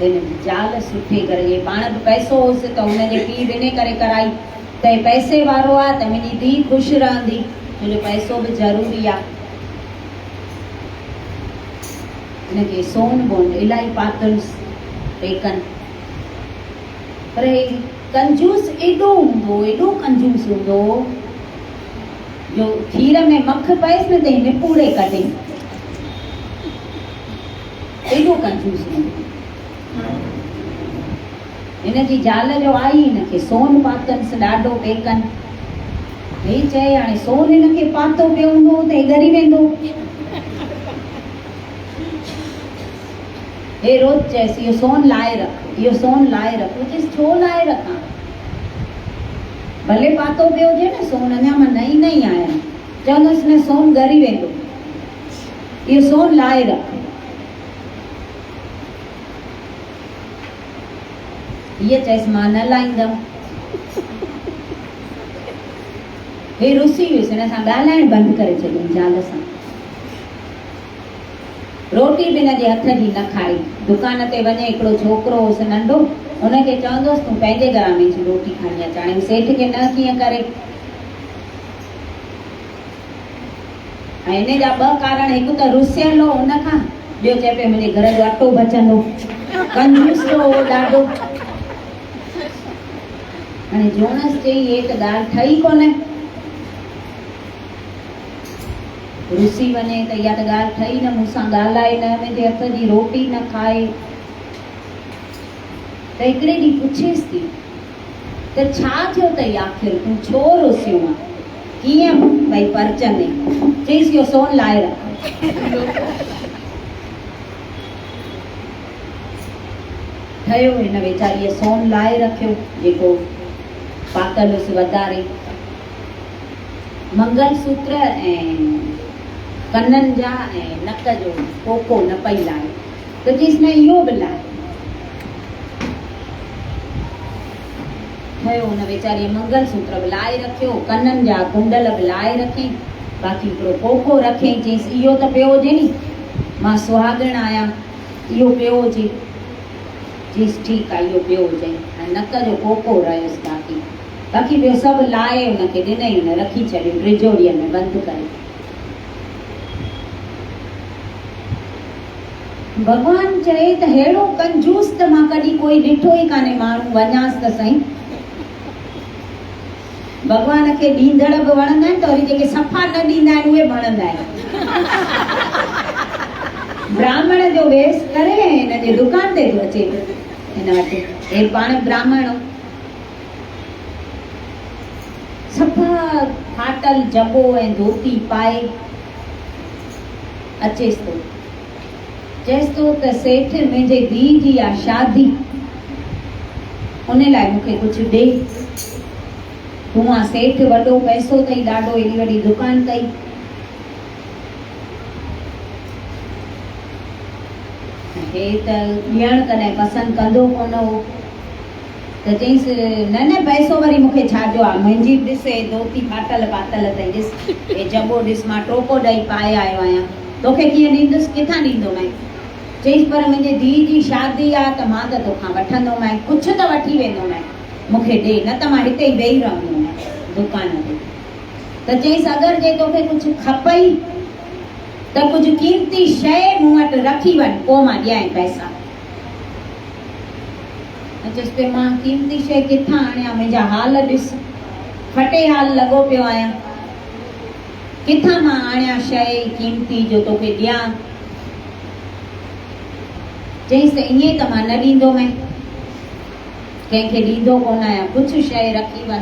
हिनजी ज़ाल सुठे घर जी, पाण बि पैसो हुअसि त हुनजे पीउ बि इन करे कराई त पैसे वारो आहे त मुंहिंजी धीउ ख़ुशि रहंदी, मुंहिंजो पैसो बि ज़रूरी आहे। हिनखे सोन बोन इलाही पातुसि पेकनि, पर कंजूस एॾो हूंदो, एॾो कंजूस हूंदो जो खीर में मख पएसि न त निपूड़े कढे, एॾो कंजूस हूंदो। हिनजी ज़ाल जो आई, हिनखे सोन पातनसि ॾाढो पेकनि। हे चए हाणे सोन हिनखे पातो पियो हूंदो त हे ॻरी वेंदो। हे रोज़ चएसि इहो सोन लाहे रख, इहो सोन लाहे रख। चएसि छो लाहे रखां, भले पातो पियो हुजे न सोन, अञा मां नई नई आहियां। चवंदसि न सोन ॻरी वेंदो, इहो सोन लाहे रख। हीअ चएसि मां न लाहींदमि। हे रुसी वियुसि, हिन सां ॻाल्हाइण बंदि करे छॾियईं ज़ाल सां। रोटी बि हिनजे हथ जी न खाई। दुकान ते वञे, हिकिड़ो छोकिरो हुअसि नंढो, उनखे चवंदोसि तूं पंहिंजे घर में अची रोटी खणी अच। हाणे सेठ खे न कीअं करे। ऐं हिन जा ॿ कारण, हिकु त रुसियल हो उनखां, ॿियो चए पियो मुंहिंजे घर जो अटो बचंदो, कंजूस हो ॾाढो। हाणे जोनस चई हे त ॻाल्हि ठही कोन्हे, रुसी वञे त इहा त ॻाल्हि ठही न, मूंसां ॻाल्हाए न, मुंहिंजे हथ जी रोटी न खाए। त हिकिड़े ॾींहुं पुछेसि थी त छा थियो अथई, आख़िर तूं छो रुसियो आहे, कीअं भई परचंदे। चईसि इहो सोन लाहे रख। ठहियो हिन वीचारीअ सोन लाहे रखियो, जेको पातल हुअसि वधारे। मंगलसूत्र ऐं कननि जा ऐं नक जो कोको न पई लाहे, त चईसि न इहो बि लाहे। ठहियो हुन वीचारीअ मंगलसूत्र बि लाहे रखियो, कननि जा कुंडल बि लाहे रखी, बाक़ी हिकिड़ो कोको रखे। चईसि इहो त पियो हुजे नी, मां सुहागण आहियां, इहो पियो हुजे। चईसि ठीकु आहे इहो पियो हुजे। ऐं नक जो कोको रहियोसि बाक़ी, बाक़ी ॿियो सभु लाहे हुनखे ॾिनई, हुन रखी छॾियो तिजोरीअ में बंदि करे। भॻवान चए त अहिड़ो कंजूस त मां कॾहिं कोई ॾिठो ई कान्हे, माण्हू वञासि त सही। भॻवान खे ॾींदड़ बि वणंदा आहिनि त वरी जेके सफ़ा न ॾींदा आहिनि उहे वणंदा आहिनि। ब्राह्मण जो वेश करे हिन जे दुकान ते थो अचे हिन वटि, हे पाण ब्राह्मण सफ़ा फाटल जबो ऐं धोती पाए अचेसि थो। चएसि थो त सेठ मुंहिंजे धीउ जी आहे शादी, उन लाइ मूंखे कुझु ॾे। तूं आहे सेठ, वॾो पैसो अथई ॾाढो, एॾी वॾी दुकान अथई, हे त ॾियणु कॾहिं पसंदि कंदो कोन हो। त चईसि न न पैसो वरी मूंखे छाजो आहे, मुंहिंजी ॾिस हे धोती फाटल पातल अथई, ॾिस हे जबो ॾिस, मां टोपो ॾेई पाए आयो आहियां, तोखे कीअं ॾींदुसि, किथां ॾींदोमांइ। चईसि पर मुंहिंजे धीउ जी शादी आहे त मां त तोखां वठंदोमांइ, कुझु त वठी वेंदोमांइ, मूंखे ॾे, न त मां हिते ई वेही रहंदोमांइ दुकान ते। त चईसि अगरि जे तोखे कुझु खपई त कुझु कीमती शइ मूं वटि रखी वञ, पोइ मां ॾियां पैसा। चएसि पे मां कीमती शइ किथां आणियां, मुंहिंजा हाल ॾिस, फटे हाल लॻो पियो आहियां, किथां मां आणियां शइ कीमती जो तोखे ॾियां। चईसि ईअं त मां न ॾींदोमांइ, कंहिंखे ॾींदो कोन आहियां, कुझु शइ रखी वञ।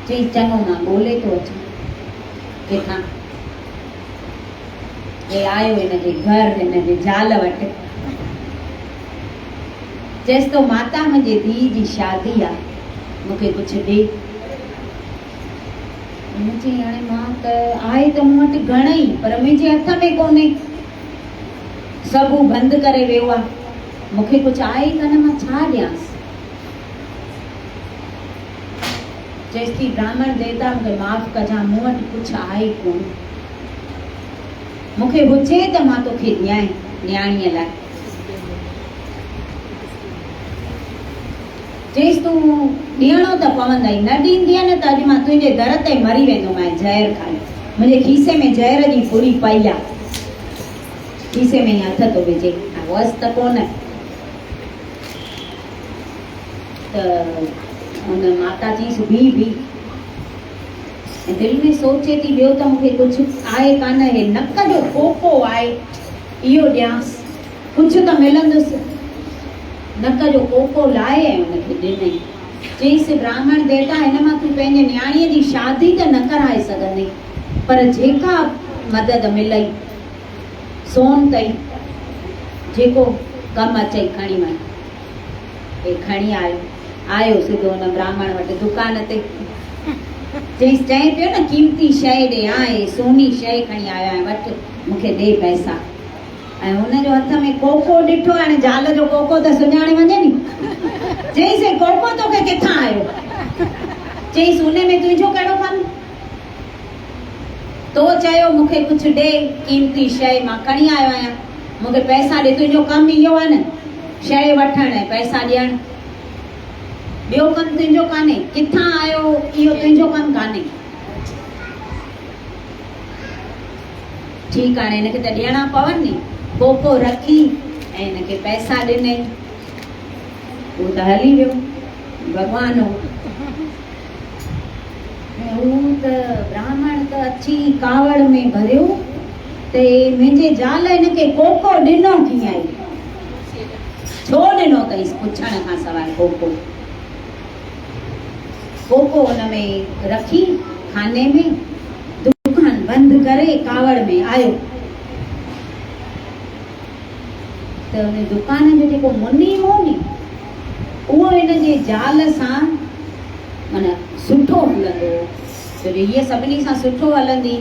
चईसि चङो मां ॻोल्हे थो अचां किथां। हे आयो हिनजे घर, हिनजे ज़ाल वटि। चएसि तो माता मुंहिंजे धीउ जी शादी आहे, मूंखे कुझु ॾे। हुन चई हाणे मां त आहे त मूं वटि घणेई, पर मुंहिंजे हथ में कोन्हे, सभु बंदि करे वियो आहे, मूंखे कुझु आहे ई कान, मां छा ॾियांसि। चएसि थी ब्राह्मण देवता मूंखे माफ़ कजां, मूं वटि कुझु आहे कोन, मूंखे हुजे त मां तोखे ॾियां न्याणीअ लाइ। चईसि तूं ॾियणो त पवंदई, न ॾींदीअ न त अॼु मां तुंहिंजे दर ते मरी वेंदोमांइ ज़हर खाई। मुंहिंजे खीसे में ज़हर जी पुड़ी पई आहे, खीसे में हथ थो विझे, वस त कोन। त हुन माता चईसि बी ऐं दिलि में सोचे थी ॿियो त मूंखे कुझु आहे कान, हे नक जो कोको आहे इहो ॾियांसि, कुझु त मिलंदुसि। नक जो कोको लाहे ऐं हुनखे ॾिनई। चईसि ब्राह्मण देवता हिन मां तूं पंहिंजे न्याणीअ जी शादी त न कराए सघंदी, पर जेका मदद मिलई, सोन अथई, जेको कमु अचई खणी वञ। हे खणी आयो सिधो हुन ब्राह्मण वटि दुकान ते। चईसि चए पियो न कीमती शइ ॾे, आहे सोनी शइ खणी आयो आहियां, वटि मूंखे ॾे पैसा। ऐं हुनजो हथ में कोको ॾिठो, हाणे ज़ाल जो कोको त सुञाणे वञे नी। चईसि कोको तोखे किथां आयो? चईसि उन में तुंहिंजो कहिड़ो कमु, तो चयो मूंखे कुझु ॾे कीमती शइ, मां खणी आयो आहियां, मूंखे पैसा ॾे, तुंहिंजो कमु इहो आहे न शइ वठण ऐं पैसा ॾियण, ॿियो कमु तुंहिंजो कान्हे। किथां आयो इहो तुंहिंजो कमु कान्हे। ठीकु हाणे हिनखे त ॾियणा पवनि नी। कोको रखी ऐं हिनखे पैसा ॾिनई, उहो त हली वियो भॻवान हो। ऐं हू त ब्राह्मण त अची कावड़ में भरियो ते मुंहिंजे ज़ाल हिनखे कोको ॾिनो कीअं आहे, छो ॾिनो अथईं पुछण खां सवाइ। कोको हुन में रखी खाने में, दुकान बंदि करे कावड़ में आयो त हुन दुकान जो जेको मुनी हो नी, उहो हिनजे ज़ाल सां माना सुठो हलंदो हो। छो जो हीअ सभिनी सां सुठो हलंदी।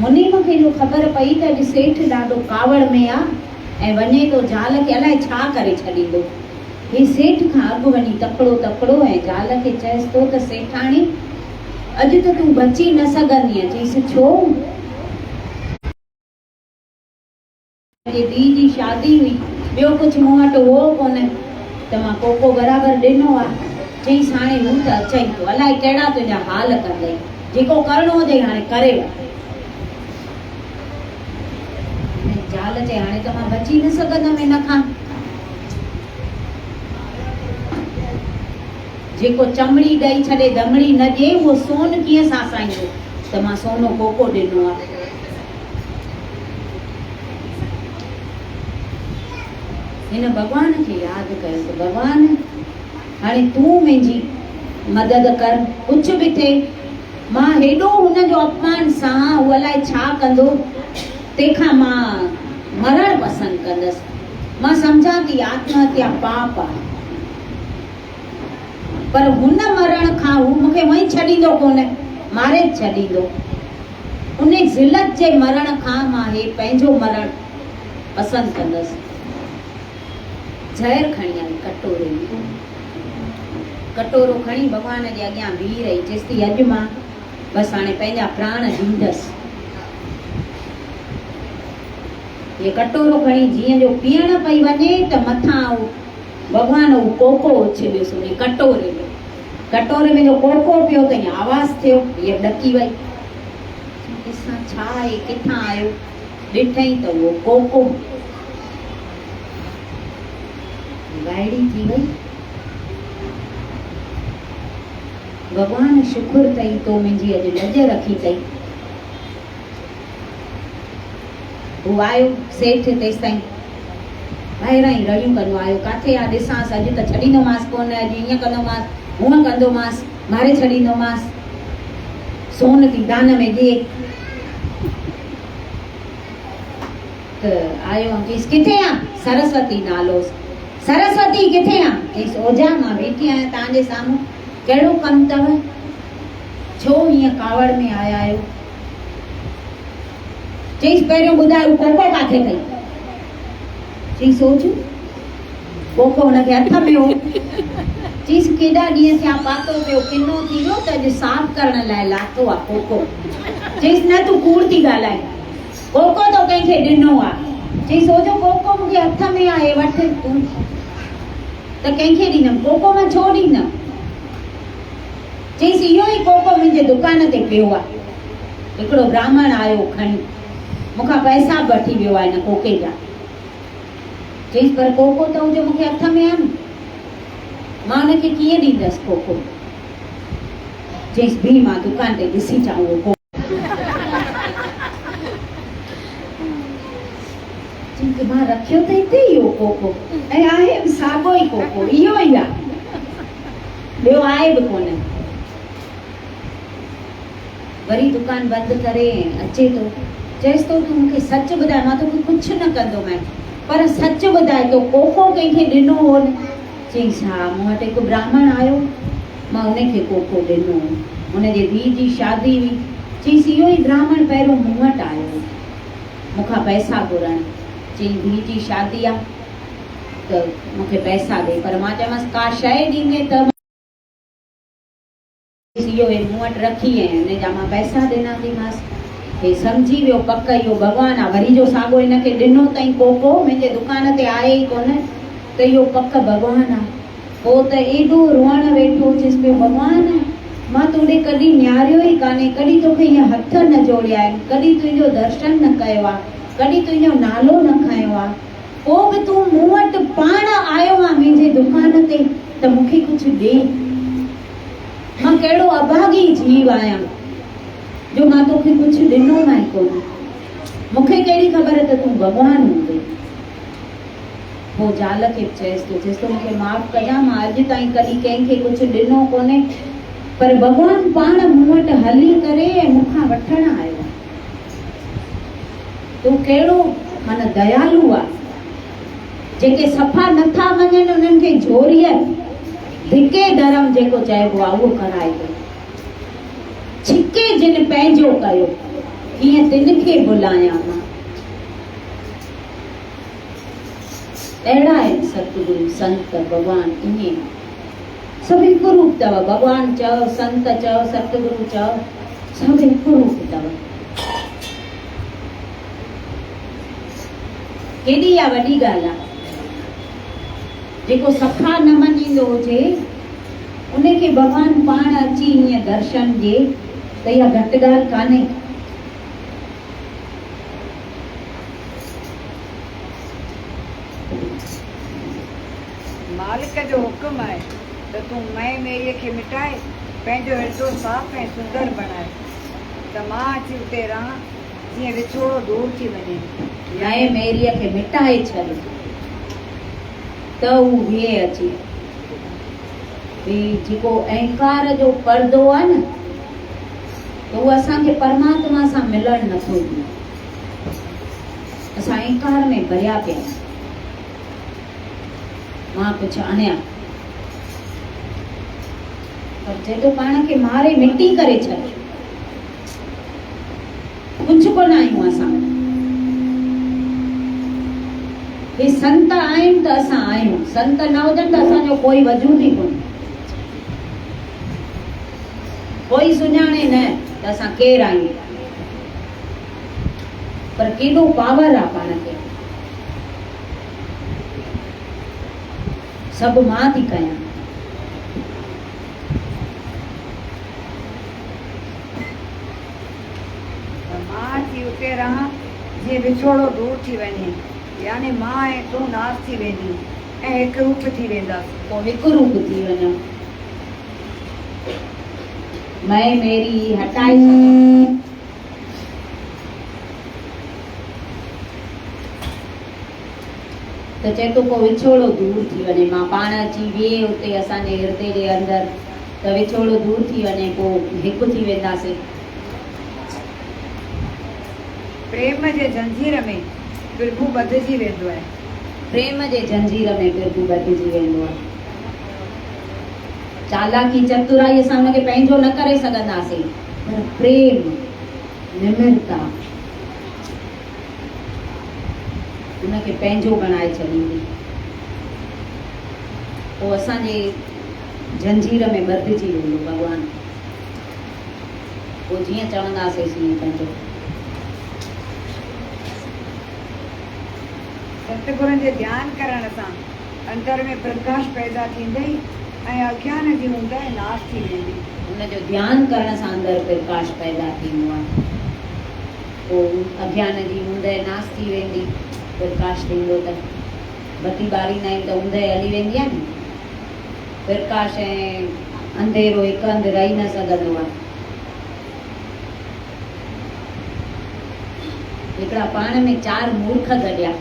मुनी मूंखे जो ख़बर पई त अॼु सेठ ॾाढो कावड़ में आहे ऐं वञे थो ज़ाल खे अलाए छा करे छॾींदो। हे सेठ खां अॻु वञी तकिड़ो ऐं ज़ाल खे चएसि थो त सेठाणी अॼु त तूं बची न सघंदीअ। चईसि छो? धीउ जी शादी हुई, ॿियो कुझु मूं वटि हो कोन त मां कोको बराबरि ॾिनो आहे। चईसि हाणे हू त अचई थो, अलाए कहिड़ा तुंहिंजा हाल कंदई, जेको करिणो हुजे हाणे करे वठ। ज़ाल चई हाणे त मां बची न सघंदमि हिन खां। जेको चमड़ी ॾेई छॾे दमड़ी न ॾिए उहो सोन कीअं सासाईंदो, त मां सोनो कोको ॾिनो आहे। हिन भॻवान खे यादि कयो त भॻवान हाणे तूं मुंहिंजी मदद कर, कुझु बि थिए। मां हेॾो हुनजो अपमान सहां, उहो अलाए छा कंदो, तंहिंखां मां मरणु पसंदि कंदसि। मां सम्झां थी आत्महत्या पाप आहे, पर हुन मरण खां हू मूंखे वहीं छॾींदो कोन, मारे छॾींदो। उन ज़िलत जे मरण खां मां हे पंहिंजो मरण पसंदि कंदसि। ज़हर खणी आई कटोरे में, कटोरो खणी भॻवान जे अॻियां बीही रही। चएसि थी अॼु मां बसि हाणे पंहिंजा प्राण ॾींदसि। ये कटोरो खणी जीअं जो पीअण पई वञे त मथां भॻवान हू कोको उछलियोसि उन कटोरे में। कटोरे में जो कोको पियो त ईअं आवाज़ थियो, हीअ ॾकी वई। ॾिसां छा आहे, किथां आयो, ॾिठई त उहो कोको। वाइड़ी थी वई। भॻवान शुक्र अथई तो मुंहिंजी अॼु लॼ रखी अथई। हू आयो सेठ, तेसि ताईं ॿाहिरां ई रड़ियूं कंदो आयो, किथे आहे ॾिसांसि, अॼु त छॾींदोमांसि कोन, अॼु ईअं कंदोमांसि, हूअं कंदोमांसि, मारे छॾींदोमांसि, सोन थी दान में ॾिए। त आयो चईसि किथे आहे? सरस्वती नालोसि। सरस्वती किथे आहे? चईसि ओझा मां वेठी आहियां तव्हांजे साम्हूं, कहिड़ो कमु अथव? छो हीअं कावड़ में आया आहियो? चईसि पहिरियों ॿुधायो कोको किथे अथई? चईसि ओझो कोको हुनखे हथ में हो। चईसि केॾा ॾींहं थिया पातो पियो, किनो थी वियो त अॼु साफ़ करण लाइ लाथो आहे कोको। चईसि न तूं कूड़ थी ॻाल्हाए, कोको तो कंहिंखे ॾिनो आहे। चईसि ओझो कोको मूंखे हथ में आहे, वठ तूं। त कंहिंखे ॾींदमि, कोको मां छो ॾींदमि? चईसि इहो ई कोको मुंहिंजे दुकान ते पियो आहे, हिकिड़ो ब्राह्मण आयो खणी, मूंखां पैसा वठी वियो आहे हिन कोके जा। चईसि पर कोको त हुजे मूंखे हथ में आहे न, मां हुनखे कीअं ॾींदसि कोको? चईसि भी मां दुकान ते ॾिसी अचां उहो कोको। चईसि मां रखियो त हिते इहो कोको, ऐं आहे बि साॻियो ई कोको, इहो ई आहे, ॿियो आहे बि कोन। वरी दुकान बंदि करे अचे थो, चएसि थो तूं मूंखे सच ॿुधाए, मां तोखे कुझु न कंदोमांइ, पर सच ॿुधाए तो कोको कंहिंखे ॾिनो हो न? चईसि हा, मूं वटि हिकु ब्राह्मण आयो, मां उनखे कोको ॾिनो, हुनजे धीउ जी शादी हुई। चईसि इहो ई ब्राह्मण पहिरियों मूं वटि आयो, मूंखां पैसा घुरण। चईं धीउ जी शादी आहे त मूंखे पैसा ॾे, पर मां चयोमांसि का शइ ॾींदे त इहो मूं वटि रखी ऐं हिन जा मां पैसा ॾिनांदीमांसि। हे सम्झी वियो पक इहो भॻवानु आहे, वरी जो साॻियो हिनखे ॾिनो अथई कोको, मुंहिंजे दुकान ते आहे ई कोन, त इहो पक भॻवानु आहे। पोइ त एॾो रोअण वेठो जिस पियो भॻवानु मां तोॾे कॾहिं निहारियो ई कान्हे, कॾहिं तोखे ईअं हथ न जोड़िया आहिनि, कॾहिं तुंहिंजो दर्शन न कयो आहे, कॾहिं तुंहिंजो नालो न खयो आहे, पोइ बि तूं मूं वटि पाण आयो आहे मुंहिंजे दुकान ते त मूंखे कुझु ॾे। मां कहिड़ो अभागी जीव आहियां जो मां तोखे कुझु ॾिनो न कोन, मूंखे कहिड़ी ख़बर त तूं भॻवानु हूंदे। पोइ ज़ाल खे चएसि थो मूंखे माफ़ कजां, मां अॼु ताईं कॾहिं कंहिंखे कुझु ॾिनो कोन्हे, पर भॻवानु पाण मूं वटि हली करे ऐं मूंखां वठण आयो आहे। तूं कहिड़ो माना दयालु आहे। जेके सफ़ा नथा मञनि उन्हनि खे जोरीअ धिके धर्म जेको चइबो आहे उहो कराए थो। छिके जिन पंहिंजो कयो कीअं तिन खे बुलायां मां। अहिड़ा आहिनि सतगुरु संत भॻवानु। ईअं सभु हिकु रूप अथव। भॻवानु चओ, संत चओ, सतगुरु चओ, सभु हिकु रूप अथव। केॾी आहे वॾी ॻाल्हि आहे। जेको सफ़ा न मञींदो हुजे उनखे भॻवानु पाण अची ईअं दर्शन ॾिए त इहा घटि ॻाल्हि कान्हे। मालिक जो हुकुम आहे त तूं मैं मेरीअ खे मिटाए पंहिंजो हिर्दो साफ़ ऐं सुंदर बणाए त मां अची उते रहां जीअं विछोड़ो दूर थी वञे। मैं मेरीअ खे मिटाए छॾ त हू वीहे अची। जेको अहंकार जो पर्दो आहे न त उहो असांखे परमात्मा सां मिलणु नथो ॾिए। असां अहंकार में भरिया पिया आहियूं। मां कुझु आहियां, पर जेको पाण खे मारे मिटी करे छॾ, कुझु कोन आहियूं असां। हे संत आहिनि त असां आहियूं, संत न हुजनि त असांजो कोई वजूद ई कोन्हे। कोई सुञाणे न त असां केरु आहियूं। पर केॾो पावर आहे पाण खे। सभु मां थी कयां। मां अची उते रहां जीअं विछोड़ो दूर थी वञे, यानी मां ऐं तूं नास थी वेंदी ऐं हिकु रूप थी वेंदासीं। पोइ हिकु रूप थी वञो। मैं मेरी हटाए त चए थो पोइ विछोड़ो दूर थी वञे। मां पाण अची वेहे उते असांजे हृदय जे अंदरि त विछोड़ो दूर थी वञे, पोइ हिकु थी वेंदासीं। प्रेम जे जंजीर में प्रभु ॿधिजी वेंदो आहे। प्रेम जे जंजीर में प्रभु ॿधिजी वेंदो आहे। चालाकी चतुराई सां हुनखे पंहिंजो न करे सघंदासीं, पर प्रेम निमिरता हुनखे पंहिंजो बणाए छॾींदी। पोइ असांजे जंजीर में ॿधिजी वेंदो भॻवानु। पोइ जीअं चवंदासीं तीअं पंहिंजो। सतगुरनि जे ध्यानु करण सां अंदर में प्रकाश पैदा थींदई ऐं अज्ञान जी ऊंदहि नाश थी वेंदी। हुनजो ध्यानु करण सां अंदरि प्रकाश पैदा थींदो आहे। पोइ अज्ञान जी ऊंदहि नाश थी वेंदी। प्रकाश थींदो त बत्ती ॿारींदा आहियूं त ऊंदहि हली वेंदी आहे न। प्रकाश ऐं अंधेरो हिकु हंधि रही न सघंदो आहे। हिकिड़ा पाण में 4 मूर्ख गॾिया,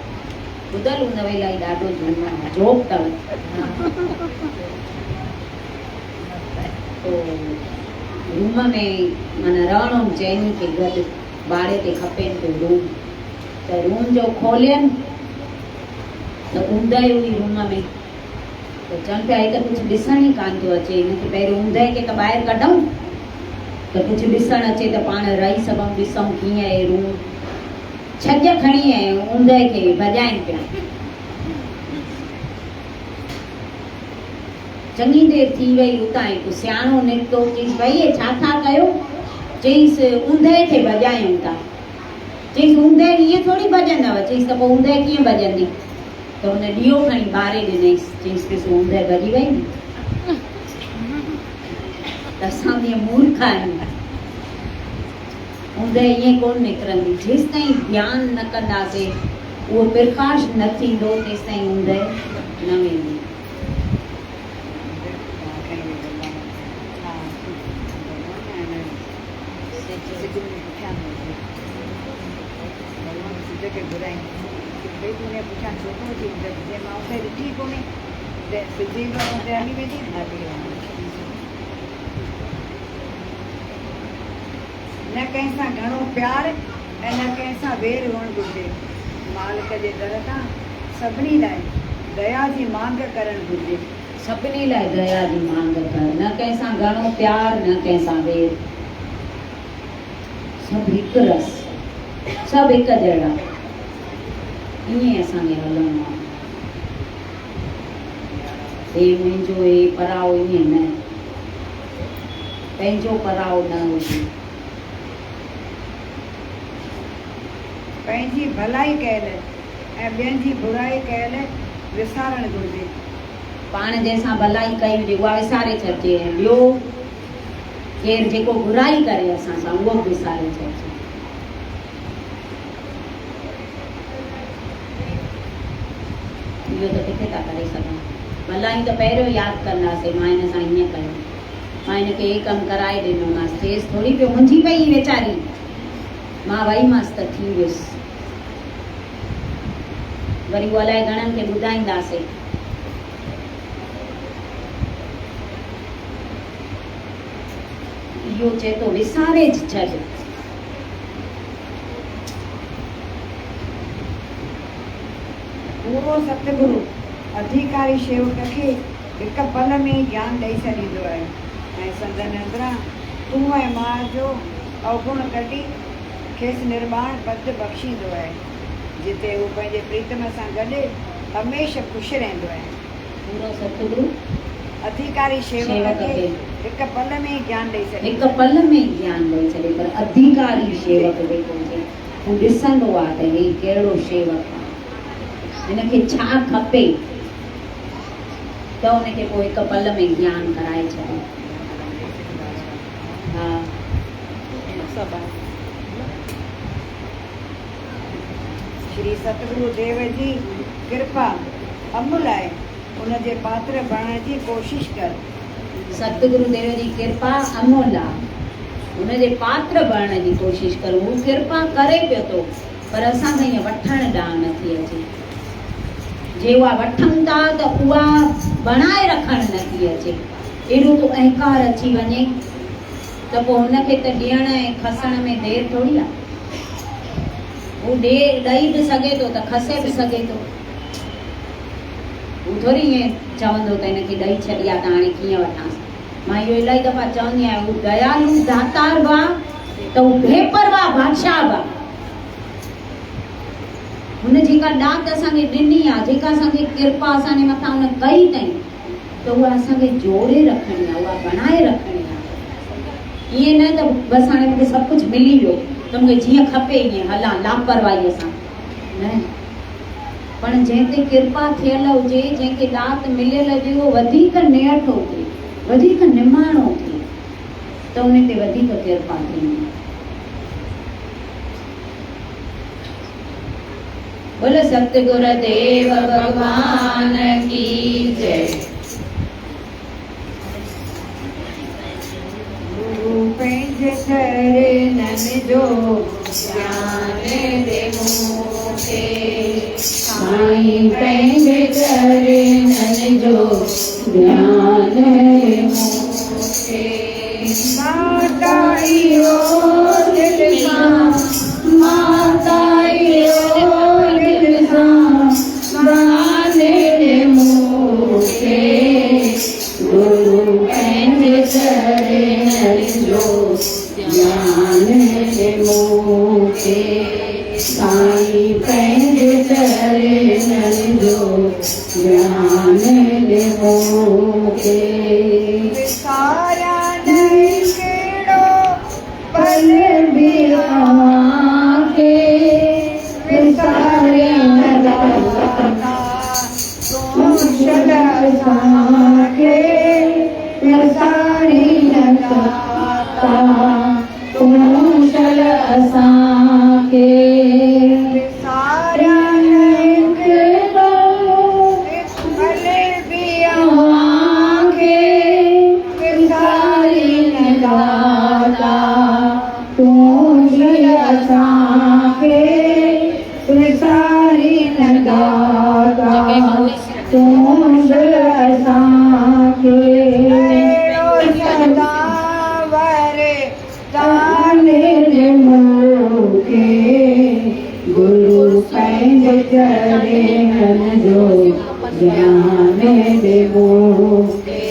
ॿुधल हूंदव इलाही ॾाढो जोक अथव। रूम में माना रहणो चइनि खे गॾु बाड़े ते खपेनि पियो रूम, त रूम जो खोलियनि त ऊंदहि हुई रूम में। त चवनि पिया हिकु कुझु ॾिसण ई कान थो अचे, हिनखे पहिरियों ऊंदहि खे त ॿाहिरि कढूं त कुझु ॾिसणु अचे त पाण रही सघूं, ॾिसूं कीअं आहे रूम। छॼ खणी ऐं ऊंदहि खे भॼाइनि पिया। चङी देरि थी वई, उतां हिकु सियाणो निकितो, चईसि भई हे छा था कयो? चईसि ऊंदहि खे भॼायूं था। चईसि ऊंदहि ईअं थोरी भॼंदव? चईसि त पोइ ऊंदहि कीअं भॼंदी? त हुन ॾीओ खणी ॿारे ॾिनईसि, चईंसि कि ऊंदहि भॼी वई न, त असां बि मूर्ख आहियूं। ऊंदहि ईअं कोन निकिरंदी, जेसि ताईं ध्यानु न कंदासीं, उहो प्रकाश न थींदो, तेसि ताईं ऊंदहि न वेंदी। न कंहिं सां घणो प्यार ऐं न कंहिं सां वेर हुअणु घुरिजे। मालिक जे दर तां सभिनी लाइ दया जी मांग करणु घुरिजे। सभिनी लाइ दया जी मांग कर, न कंहिं सां घणो प्यार, न कंहिं सां वेर, सभु हिकु रस, सभु हिकु जहिड़ा, ईअं असांखे हलणो आहे। हे मुंहिंजो, हे पराओ, ईअं न, पंहिंजो पराओ न हुजे। पंहिंजी भलाई कयल ऐं ॿियनि जी बुराई कयल विसारणु घुरिजे। पाण जंहिंसां भलाई कई हुजे उहा विसारे छॾिजे, ऐं ॿियो केरु जेको बुराई करे असां सां उहो बि विसारे छॾिजे। इहो त किथे था करे सघूं। भलाई त पहिरियों यादि कंदासीं, मां हिन सां हीअं कयो, मां हिनखे हे कमु कराए ॾिनोमांसि, चएसि थोरी पियो मुंहिंजी पई वीचारी, मां वईमांसि त थी वियुसि। वरी उहो अलाए घणनि खे ॿुधाईंदासीं। इहो चए थो विसारे छॾ। पूरो सतगुरु अधिकारी शेवक खे हिकु पल में ज्ञान ॾेई छॾींदो आहे ऐं संदन अंदरां तूं ऐं मां जो अवगुण कढी खेसि निर्माण पद बख़्शींदो आहे, जिते हू पंहिंजे प्रीतम सां गॾु हमेशह ख़ुशि रहंदो आहे। पूरो सतगुरु अधिकारी शेवक खे हिकु पल में ज्ञान ॾेई छॾे। हिकु पल में ज्ञान ॾेई छॾे, पर अधिकारी शेवक जेको हुजे हू ॾिसंदो आहे त हे कहिड़ो शेवक आहे, हिनखे छा खपे, त हुनखे पोइ हिकु पल में ज्ञान कराए छॾे। हा, श्री सतगुरु देव जी कृपा अमूल आहे, उनजे पात्र बणण जी कोशिश कर। सतगुरु देव जी कृपा अमूल आहे, हुनजे पात्र बणण जी कोशिश कर। हू कृपा करे पियो थो, पर असांखे ईअं वठण ॾांहुं नथी अचे। जे उहा वठूं था त उहा बणाए रखणु नथी अचे। एॾो तो अहंकार अची वञे त पोइ हुनखे त ॾियण ऐं खसण में देरि थोरी आहे। हू ॾेई बि सघे थो त खसे बि सघे थो। हू थोरी ईअं चवंदो त हिनखे ॾेई छॾी आहे त हाणे कीअं वठांसि। मां इहो इलाही दफ़ा चवंदी आहियां, हू दयालू दातार बि आहे त हू बेपरवाह बादशाह बि आहे। हुन जेका ॾात असांखे ॾिनी आहे, जेका असांखे कृपा असांजे मथां हुन कई अथई, त उहा असांखे जोड़े रखणी आहे, उहा बणाए रखणी आहे। ईअं न त बसि हाणे मूंखे सभु कुझु मिली वियो त मूंखे जीअं खपे ईअं हलां लापरवाहीअ सां न। पण जंहिं ते कृपा थियल हुजे, जंहिंखे ॾात मिलियल हुजे, उहो वधीक नियठो थिए, वधीक निमाणो थिए, त उन ते वधीक कृपा थींदी। बोलो सतगुर देव भगवान की जय। गुरु पंहिंजे चरणन जो ज्ञान दे मूंखे, साईं पंहिंजे चरणन जो ज्ञान दे मूंखे। माता इहो दिल सां, माता इहो दिल सां ज्ञान दे मूंखे। गुरु पंहिंजे चरणन जो ज्ञान दे मूंखे। साईं पंहिंजे चरणन जो ज्ञान दे मूंखे। सारा नहीं कहिड़ो पल बि अव्हांखे विसारे न दाता। दाता तू चल असांखे सारा के भले भी अवांखे विसारी न दाता तू चल असांखे विसारी न दाता तू चल असांखे ताने मूंखे गुरु पंहिंजे चरणनि जो ज्ञान ॾे मूंखे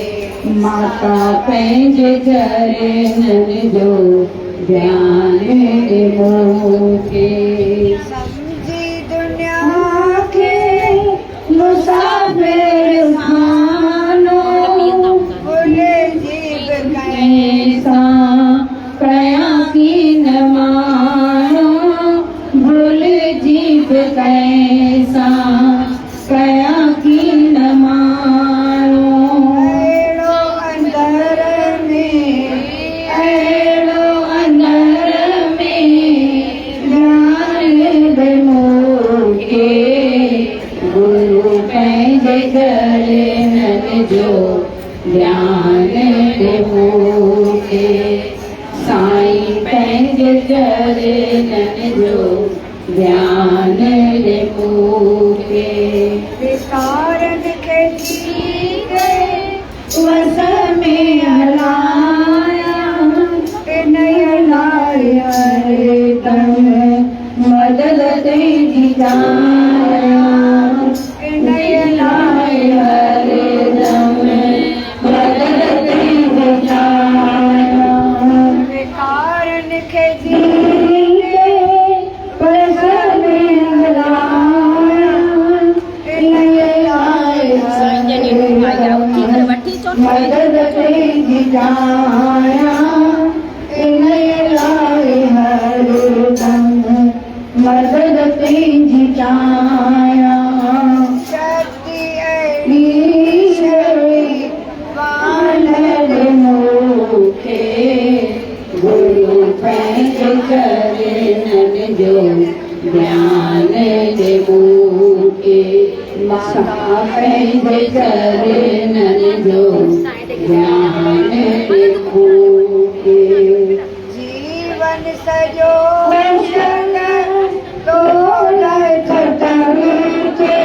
माता पंहिंजे चरणनि जो ज्ञान ॾे मूंखे समझी दुनिया खे मुसाफ़िर मानो भुले जीव कहीं कैसा कया की न मानो भूल जीव कैसा कया की न मानो अहिड़ो अंदर में अहिड़ो अंदर में ज्ञान ॾे मूंखे गुरु पंहिंजे चरणनि जो ज्ञान ॾे मूंखे साईं पंहिंजे चरणनि जो ज्ञान ॾे मूंखे विकारन खे जी गए वस में हलाया नयनाया तम मदद तेरी जाया नयनाया दम मदद तेरी जाया विकारन खे जी मदद तेरी जाया मदद तेरी जाया शक्ति वानर मूंखे गुरु पंहिंजे चरणनि जो ज्ञान ॾे मूंखे माता पंहिंजे चरणनि जो ज्ञान ॾे मूंखे जीवन सजो तो लाए खतम के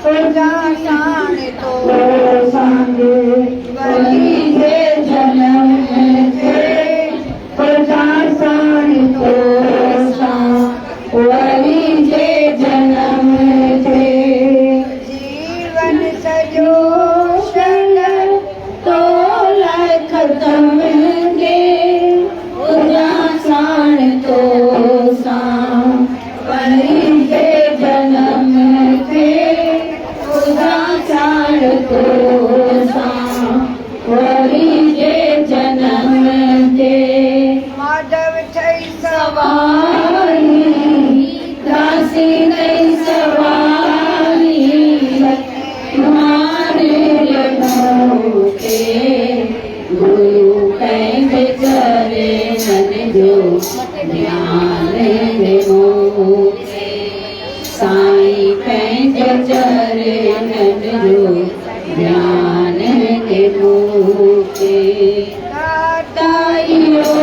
सजा साण तो सांगे वही जे जन्म थे सजा साण तो सा वही जे जन्म थे जीवन सजो तो लाए खतम के सजा साण तो सा वही जे जन्म थे खुदा चार तो सा वही जे जन्म थे माधव थई सवारी दासी नहीं सवारी मारे मूंखे गुरु पंहिंजे चरणनि जो ज्ञान ॾे मूंखे साईं पंहिंजे चरणनि जो ज्ञान ॾे मूंखे दाता इहो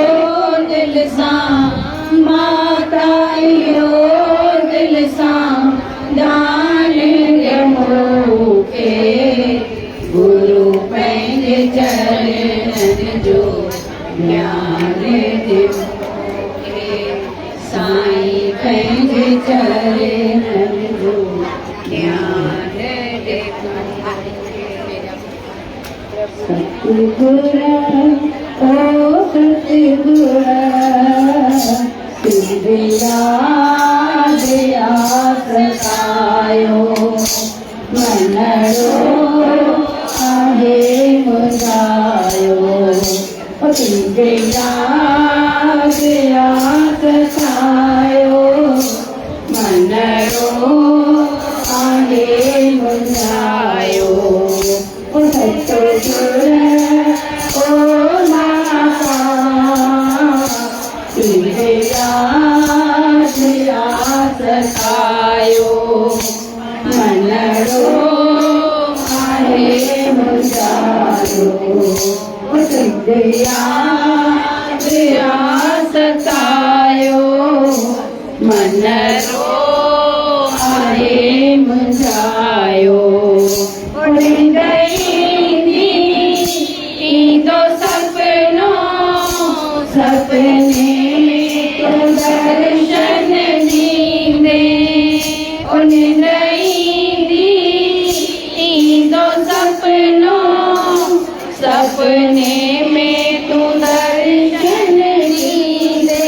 दिलि सां माता इहो दिलि सां दान ॾे मूंखे गुरु पंहिंजे चरणनि जो ज्ञान ॾे मूंखे साईं पंहिंजे चरणनि जो ज्ञान ॾे सतगुर ओ सतगुर सिंधिया दया सतायो मनड़ो आहे मुंहिंजायो सिंधिया दया सतायो मनड़ो आहे मुंहिंजायो सतगुर ओ सतायो मन रो आहे मुंझायो तो सपने तो दर्शन दींदे उन तो सपने में तू दर्शन दींदे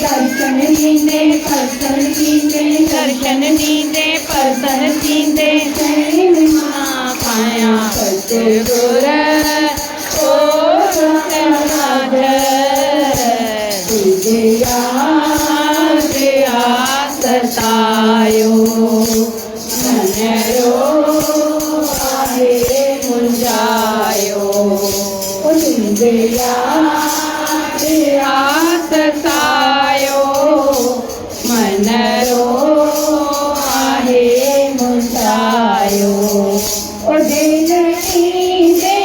दर्शन दींदे दर्शन दींदे पर्सन दींदे पाया सतगुर ओ तुझे याद सतायो मन रो आहे मुंझायो तुझे याद सतायो मन रो आहे मुंझायो दिल दे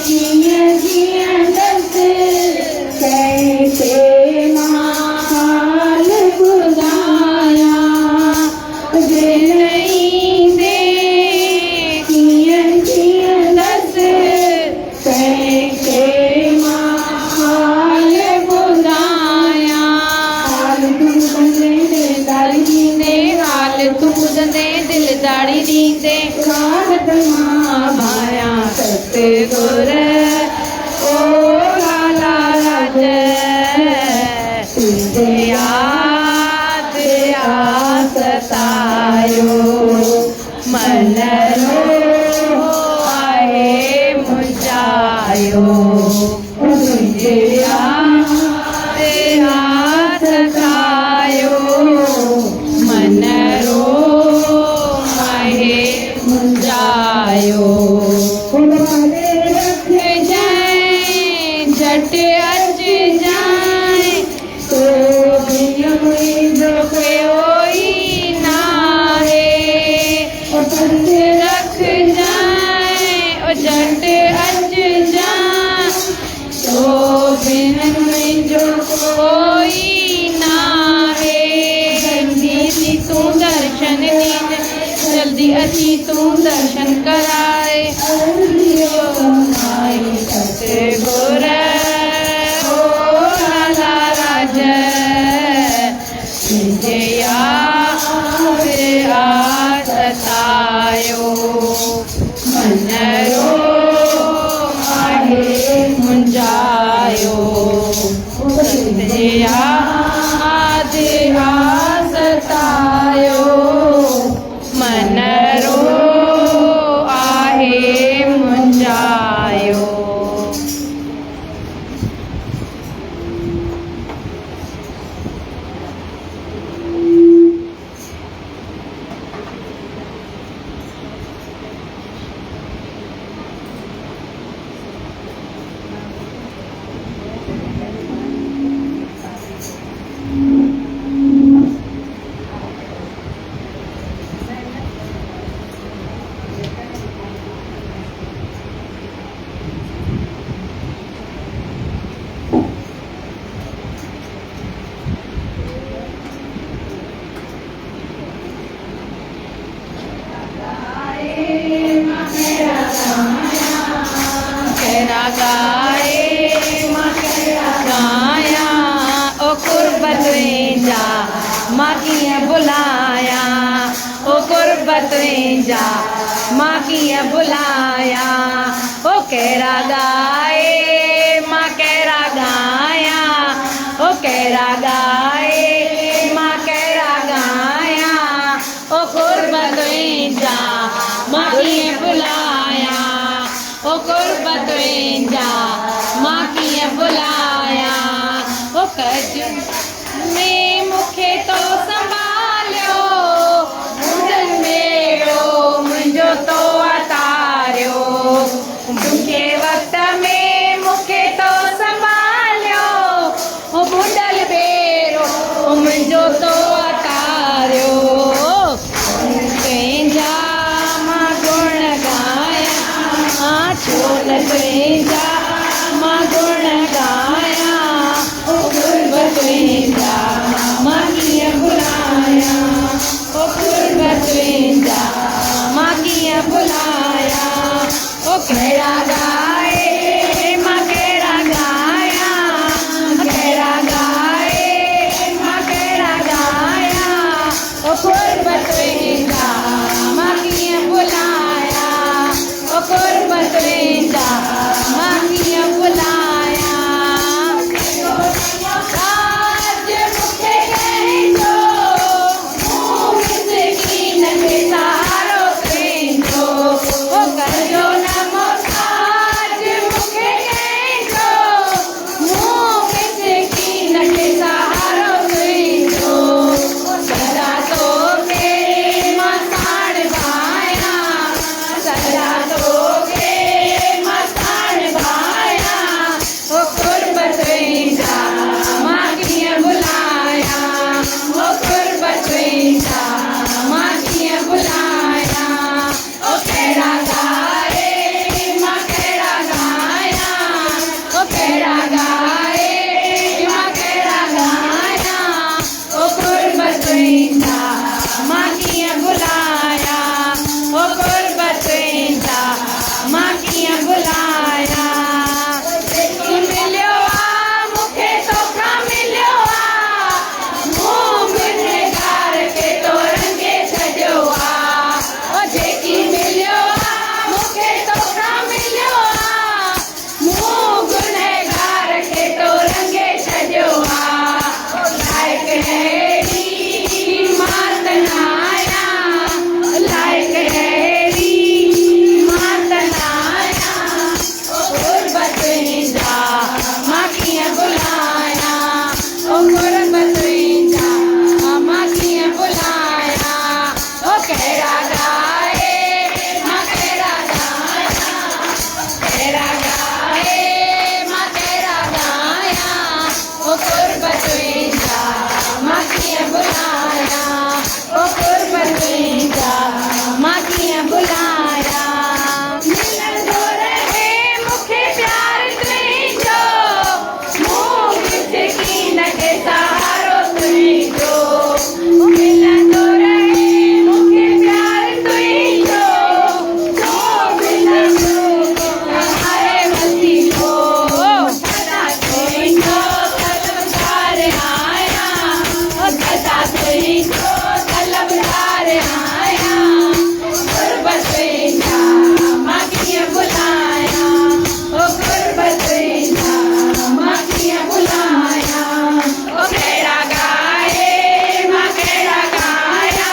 जिया जिया दस कैसे हाल बुलाया दिल दे जिया जिया दस कैसे हाल बुलाया हाल तू बदले दिलदारी दींदे राहत माया सतगुर ओ लाला राज तुझे याद सतायो मन रो आहे मुंझायो तुझे याद सतायो मन रो आहे मुंझायो रख जाए झट अच जाए तो भी उम्मीद कोई ना है रख जाए और झट अच जाए तो बिन जो कोई ना है जल्दी तू दर्शन दीन जल्दी अची तू दर्शन कराए सतगुर ओ लाला राज तुझे याद सतायो मन रो आहे मुंझायो तुझे याद सतायो मन रो आहे मुंझायो गाया ओ कुर्बत जा मां कीअं बुलाया ओ कुर्बत जा मां कीअं बुलाया ओ कहिड़ा गाए मां कहिड़ा गाया ओ कहिड़ा गाए मां कहिड़ा गाया ओ कुर्बत जा मां कीअं बुलाया ओ कुर्बत जा मां कीअं बुलाया ओ कज में मूंखे तो संभालियो मुंहिंजो मेरो मुंहिंजो तो अतारियो मूंखे वक़्त में मूंखे तो संभालियो ओ बुॾल बेरो मुंहिंजो तो अतारियो पंहिंजा मां गुण गाया छो न तुंहिंजा कहिड़ा गाए मां कहिड़ा गाया, कहिड़ा गाए मां कहिड़ा गाया, ओ कुर्बत वेंदा मां कीअं भुलाया, ओ कुर्बत वेंदा मां कीअं भुलाया। आज मूंखे कंहिंजो मूं मिसकीन खे सहारो कंहिंजो, ओ करजो न मोहताज मूंखे कंहिंजो मूं मिसकीन खे सहारो कंहिंजो। सदा तोखे मां साण भाया, सदा तोखे मां साण भाया, ओ कुर्बत वेंदा मां कीअं भुलाया, ओ कुर्बत वेंदा मां कीअं भुलाया। ओ कहिड़ा गाए मां कहिड़ा गाया, ओ कहिड़ा गाए मां कहिड़ा गाया, ओ कुर्बत वेंदा मां कीअं भुलाया, ओ कुर्बत वेंदा मां कीअं भुलाया। मिलियो आ मूंखे तोखां मिलियो आ, मूं गुनहगार खे तो रंगे छॾियो आ, ओ जेकी मिलियो आ मूंखे तोखां मिलियो आ, मूं गुनहगार खे तो रंगे छॾियो आ। लाइक़ अहिड़ी मां त न आहियां, लाइक़ अहिड़ी मां त न आहियां, ओ कुर्बत वेंदा मां कीअं भुलाया, ओ कुर्बत वेंदा मां कीअं भुलाया। ओ कहिड़ा गाए मां कहिड़ा गाया, कहिड़ा गाए मां कहिड़ा गाया, ओ कुर्बत वेंदा मां कीअं भुलाया, ओ कुर्बत वेंदा मां कीअं भुलाया। मिलंदो रहे मूंखे प्यार तुंहिंजो, मूं मिसकीन खे सहारो तुंहिंजो, मिलंदो रहे मूंखे प्यार तुंहिंजो, तो मिलंदो आहे वसीलो, सदा तुंहिंजो तलबदार आहियां, ओ सदा तुंहिंजो तलबदार आहियां, कुर्बत वेंदा मां कीअं भुलाया, ओ कुर्बत वेंदा मां कीअं भुलाया। ओ कहिड़ा गाए मां कहिड़ा गाया,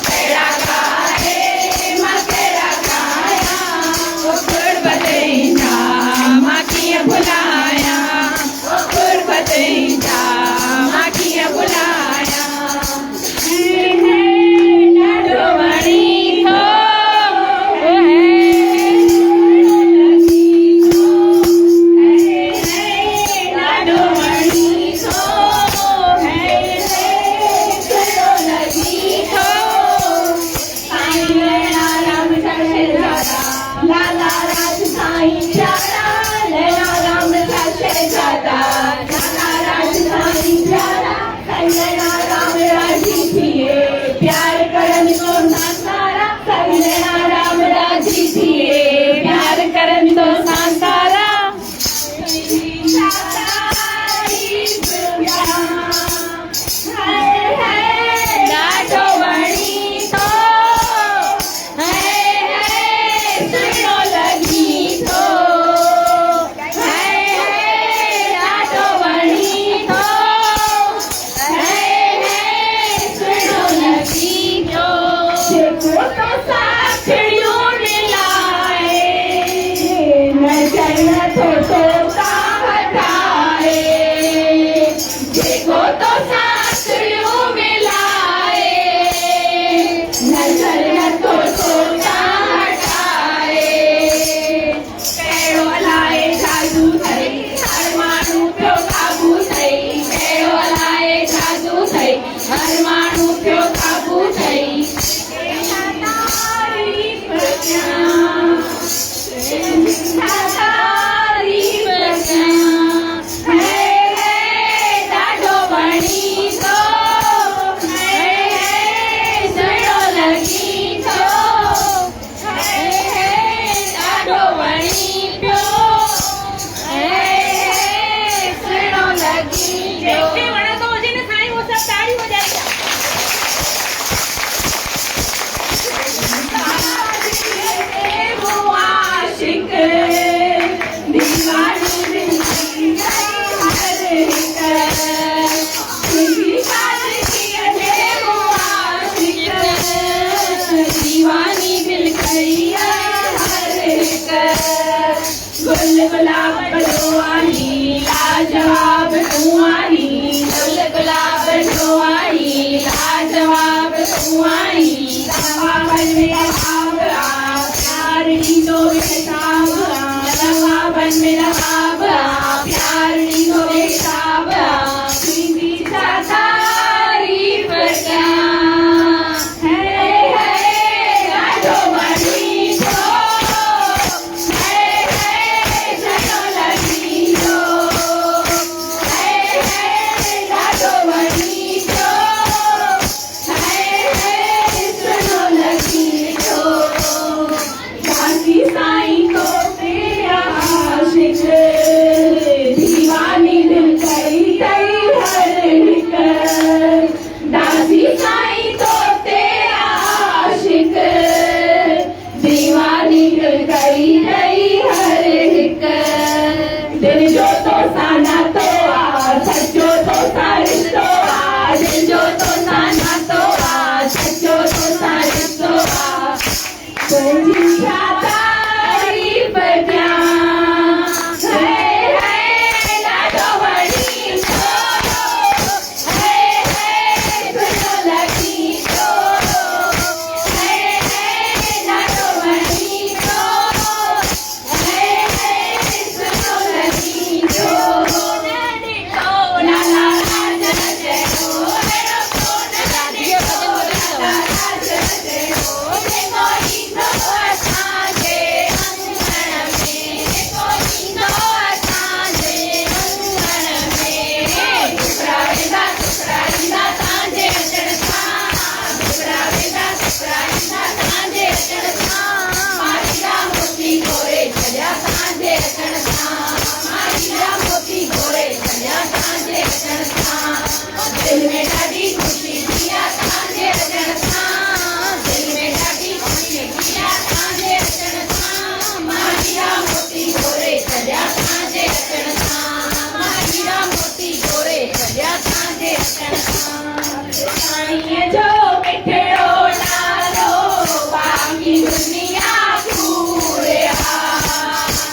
कहिड़ा गाए मां कहिड़ा गाया, ओ कुर्बत वेंदा मां कीअं भुलाया, ओ कुर्बत वेंदा मां कीअं भुलाया। ॾाढो वणी थो ॾाढो वणी थो कहिड़ो लॻी थो, साईं लैला राम लाला राज साईं प्यारा, लैला राम जंहिंखे वणंदो हुजे न साईं उहो सभु ताड़ी वॼाईंदा। वो आशिक दीवानी दिल की हर एक खुशी की अजे वो आशिक दीवानी दिल की हर एक गुल गुलाब बलवानी लाजवाब तुम्हारी गुल गुलाब बलवानी लाजवाब तुम्हारी दवाबन में आब प्यार लीनो बेताब दवाबन में आब प्यार लीनो बेताब बीबी सा तारीफ क्या है लाडो बड़ी तो चलो लगी तो लाडो बड़ी तो चलो लगी तो दासी साईं को तेरा आशिक दीवानी दिल कई कई हर एक दासी साईं को तेरा आशिक दीवानी दिल कई कई हर एक दिल जो तो साना तो सचो तो सारिश्तो दिल जो तो साना तो सचो तो सारिश्तो तुझी क्या तारीफ क्या है लाडो बड़ी तो है सुनो लगी तो है लाडो बड़ी तो है सुनो लगी तो ला ला ला जय जय हो रे रब्बो ला दियो ला ला जय जय हो रे कोई तो असांजे अंगण में कोई तो असांजे अंगण में टुकराईंदा तांजे अचण सां टुकराईंदा तांजे अचण सां मारीदा मोती गोरे छॾिया तांजे अचण सां मारीदा मोती गोरे छॾिया तांजे अचण सां दिल में ॾाढी ख़ुशी थी आहे तांजे अचण सां दिल में ॾाढी ख़ुशी थी आहे तांजे अचण सां मारीदा मोती गोरे छॾिया तांजे अचण सां मारीदा मोती गोरे छॾिया तांजे अचण सां साईं जो मिठड़ो नालो बाक़ी दुनिया पूरे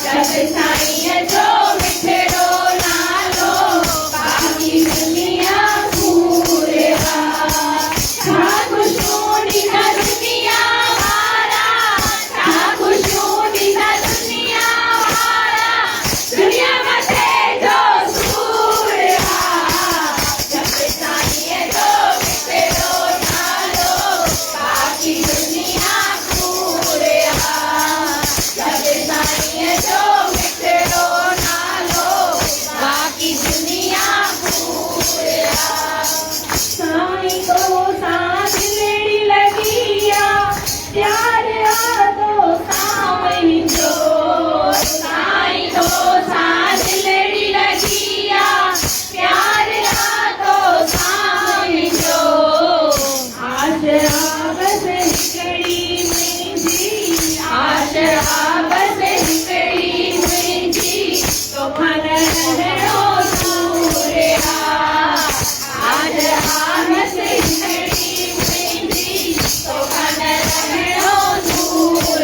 जब साईं जो मिठड़ो नालो बाक़ी दुनिया पूरे छा खुशबू ॾींदा दुनिया वारा छा खुशबू ॾींदा दुनिया वारा दुनिया मथे जो सूर जब साईं जो मिठड़ो नालो बाक़ी दुनिया पूरे जब साईं जो मिठड़ो नालो बाक़ी दुनिया पूरे साईं को साथ लेड़ी लगी प्यार तो साईं जो साईं को साथ लेड़ी लगी प्यार तो साईं जो आशरा बस हिकड़ी मुंहिंजी आशरा बस हिकड़ी मुंहिंजी तोखां न रहणो दूर आशरा बस हिकड़ी मुंहिंजी तोखां न रहणो दूर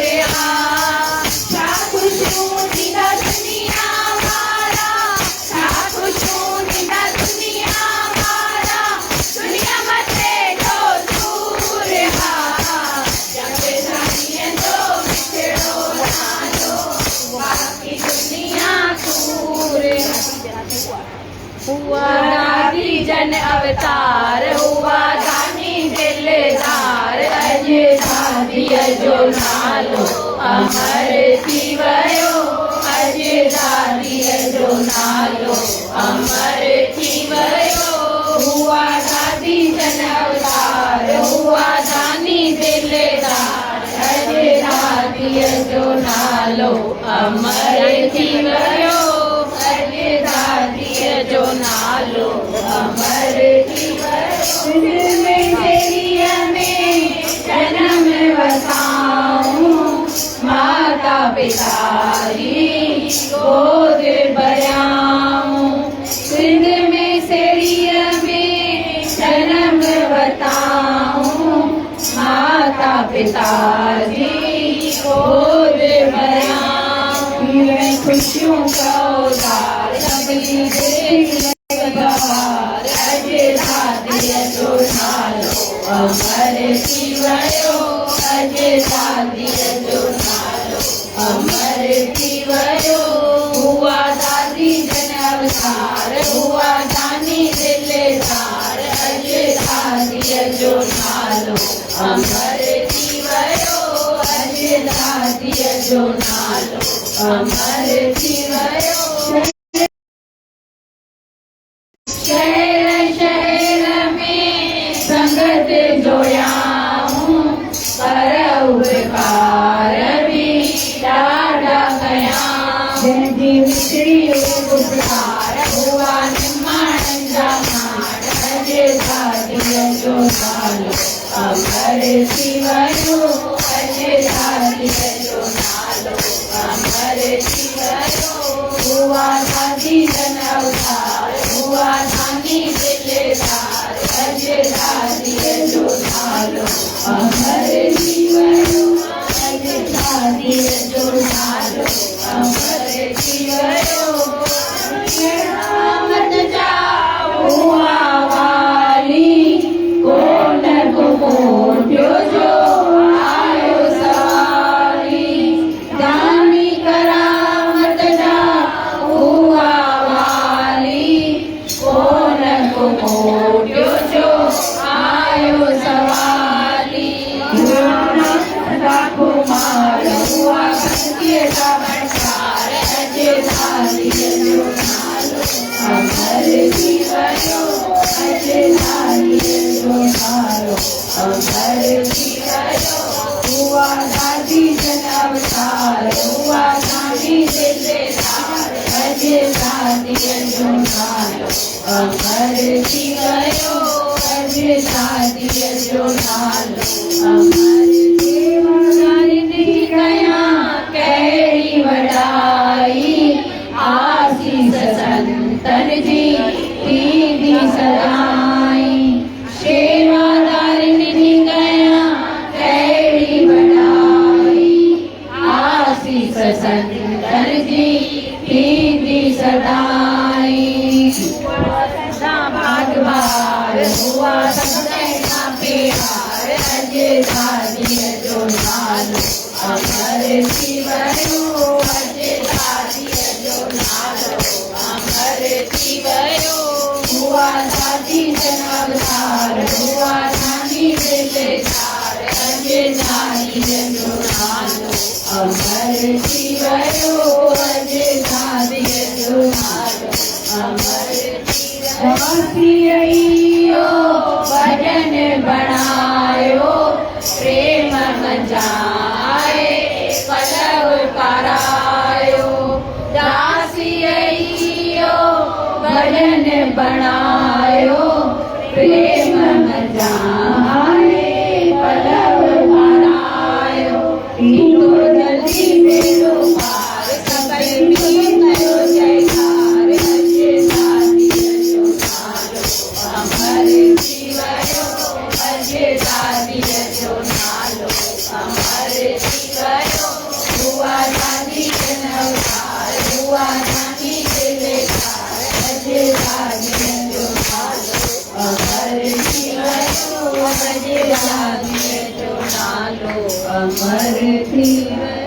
छा खुशबू ॾींदा दुनिया वारा छा खुशबू ॾींदा दुनिया वारा दुनिया मथे जो सूर जब साईं जो मिठड़ो नालो बाक़ी दुनिया पूर हुआ दादी जन अवतार हुआ दानी दिलदार अज दादीअ जो नालो अमर थी वियो अज दादीअ जो नालो अमर थी वियो हुआ दादी जन अवतार हुआ दानी दिलदार अज दादीअ जो नालो अमर थी वियो अज दादीअ जो नालो पिताजी गोद भराऊं, मैं खुशियों का उधार सबकी देख गवार, अजय दादी जो नालो अमर जीवयो, अजय दादी जो नालो अमर जीवयो, हुआ दादी जन अवतार, हुआ दानी दिलदार, अजय दादी जो नालो अमर जीवयो, अजय दादी जो नालो अमर जीवयो। शहर शहर में संगत जोयाऊं, पर उपकार भी डाढ़ा कयाऊं, जंहिंजी मिश्री उपकार हुआ निमाण जमाण, अजय दादीअ जो नालो अमर जीवयो, अजय दादीअ जो नालो अमर जीवयो, हुआ दादी जन अवतार, हुआ दानी दिलदार, अजय दादीअ जो नालो अमर जीवयो, अजय दादीअ जो नालो अमर जीवयो। मत जाओ हुआ वाली, कोन को कोट्यो जो आयो सवारी, दानी करामत जाओ हुआ वाली, कोन को कोट्यो जो आयो सवारी, कुमार हुआ सत्य का भंडार, अजय दादीअ जो नालो अमर जीवयो, अजय दादीअ जो नालो अमर जीवयो, हुआ दादी जन अवतार, हुआ दानी दिलदार, अजय दादीअ जो नालो अमर जीवयो, अजय दादीअ जो नालो अमर कहिड़ी वॾाई, आसीस संतन जी थींदी सदाई, शेवादारिन जी कयां कहिड़ी वॾाई, आसीस संतन जी थींदी सदाई, भागवार हुआ सबका प्यार, अजय दादीअ जो नालो अमर जीवयो, अजय दादीअ जो नालो अमर जीवयो, हुआ दादी जन अवतार, हुआ दानी दिलदार, अजय दादीअ जो नालो अमर जीवयो, अजय दादीअ जो नालो अमर जीवयो। भजन बणायो प्रेम मजाए, पलव करायो दासियो, भजन बणायो प्रेम मजाए, पलव करायो, पीलो जल्दी मेलो पार, सबे पीलो जयकार, अजय दादीअ जो नालो अमर जीवयो, अजय दादीअ जो नालो अमर जीवयो, हुआ दादी जन अवतार, हुआ दानी दिलदार, अजय दादीअ जो नालो अमर जीवयो, अजय दादीअ जो नालो अमर जीवयो।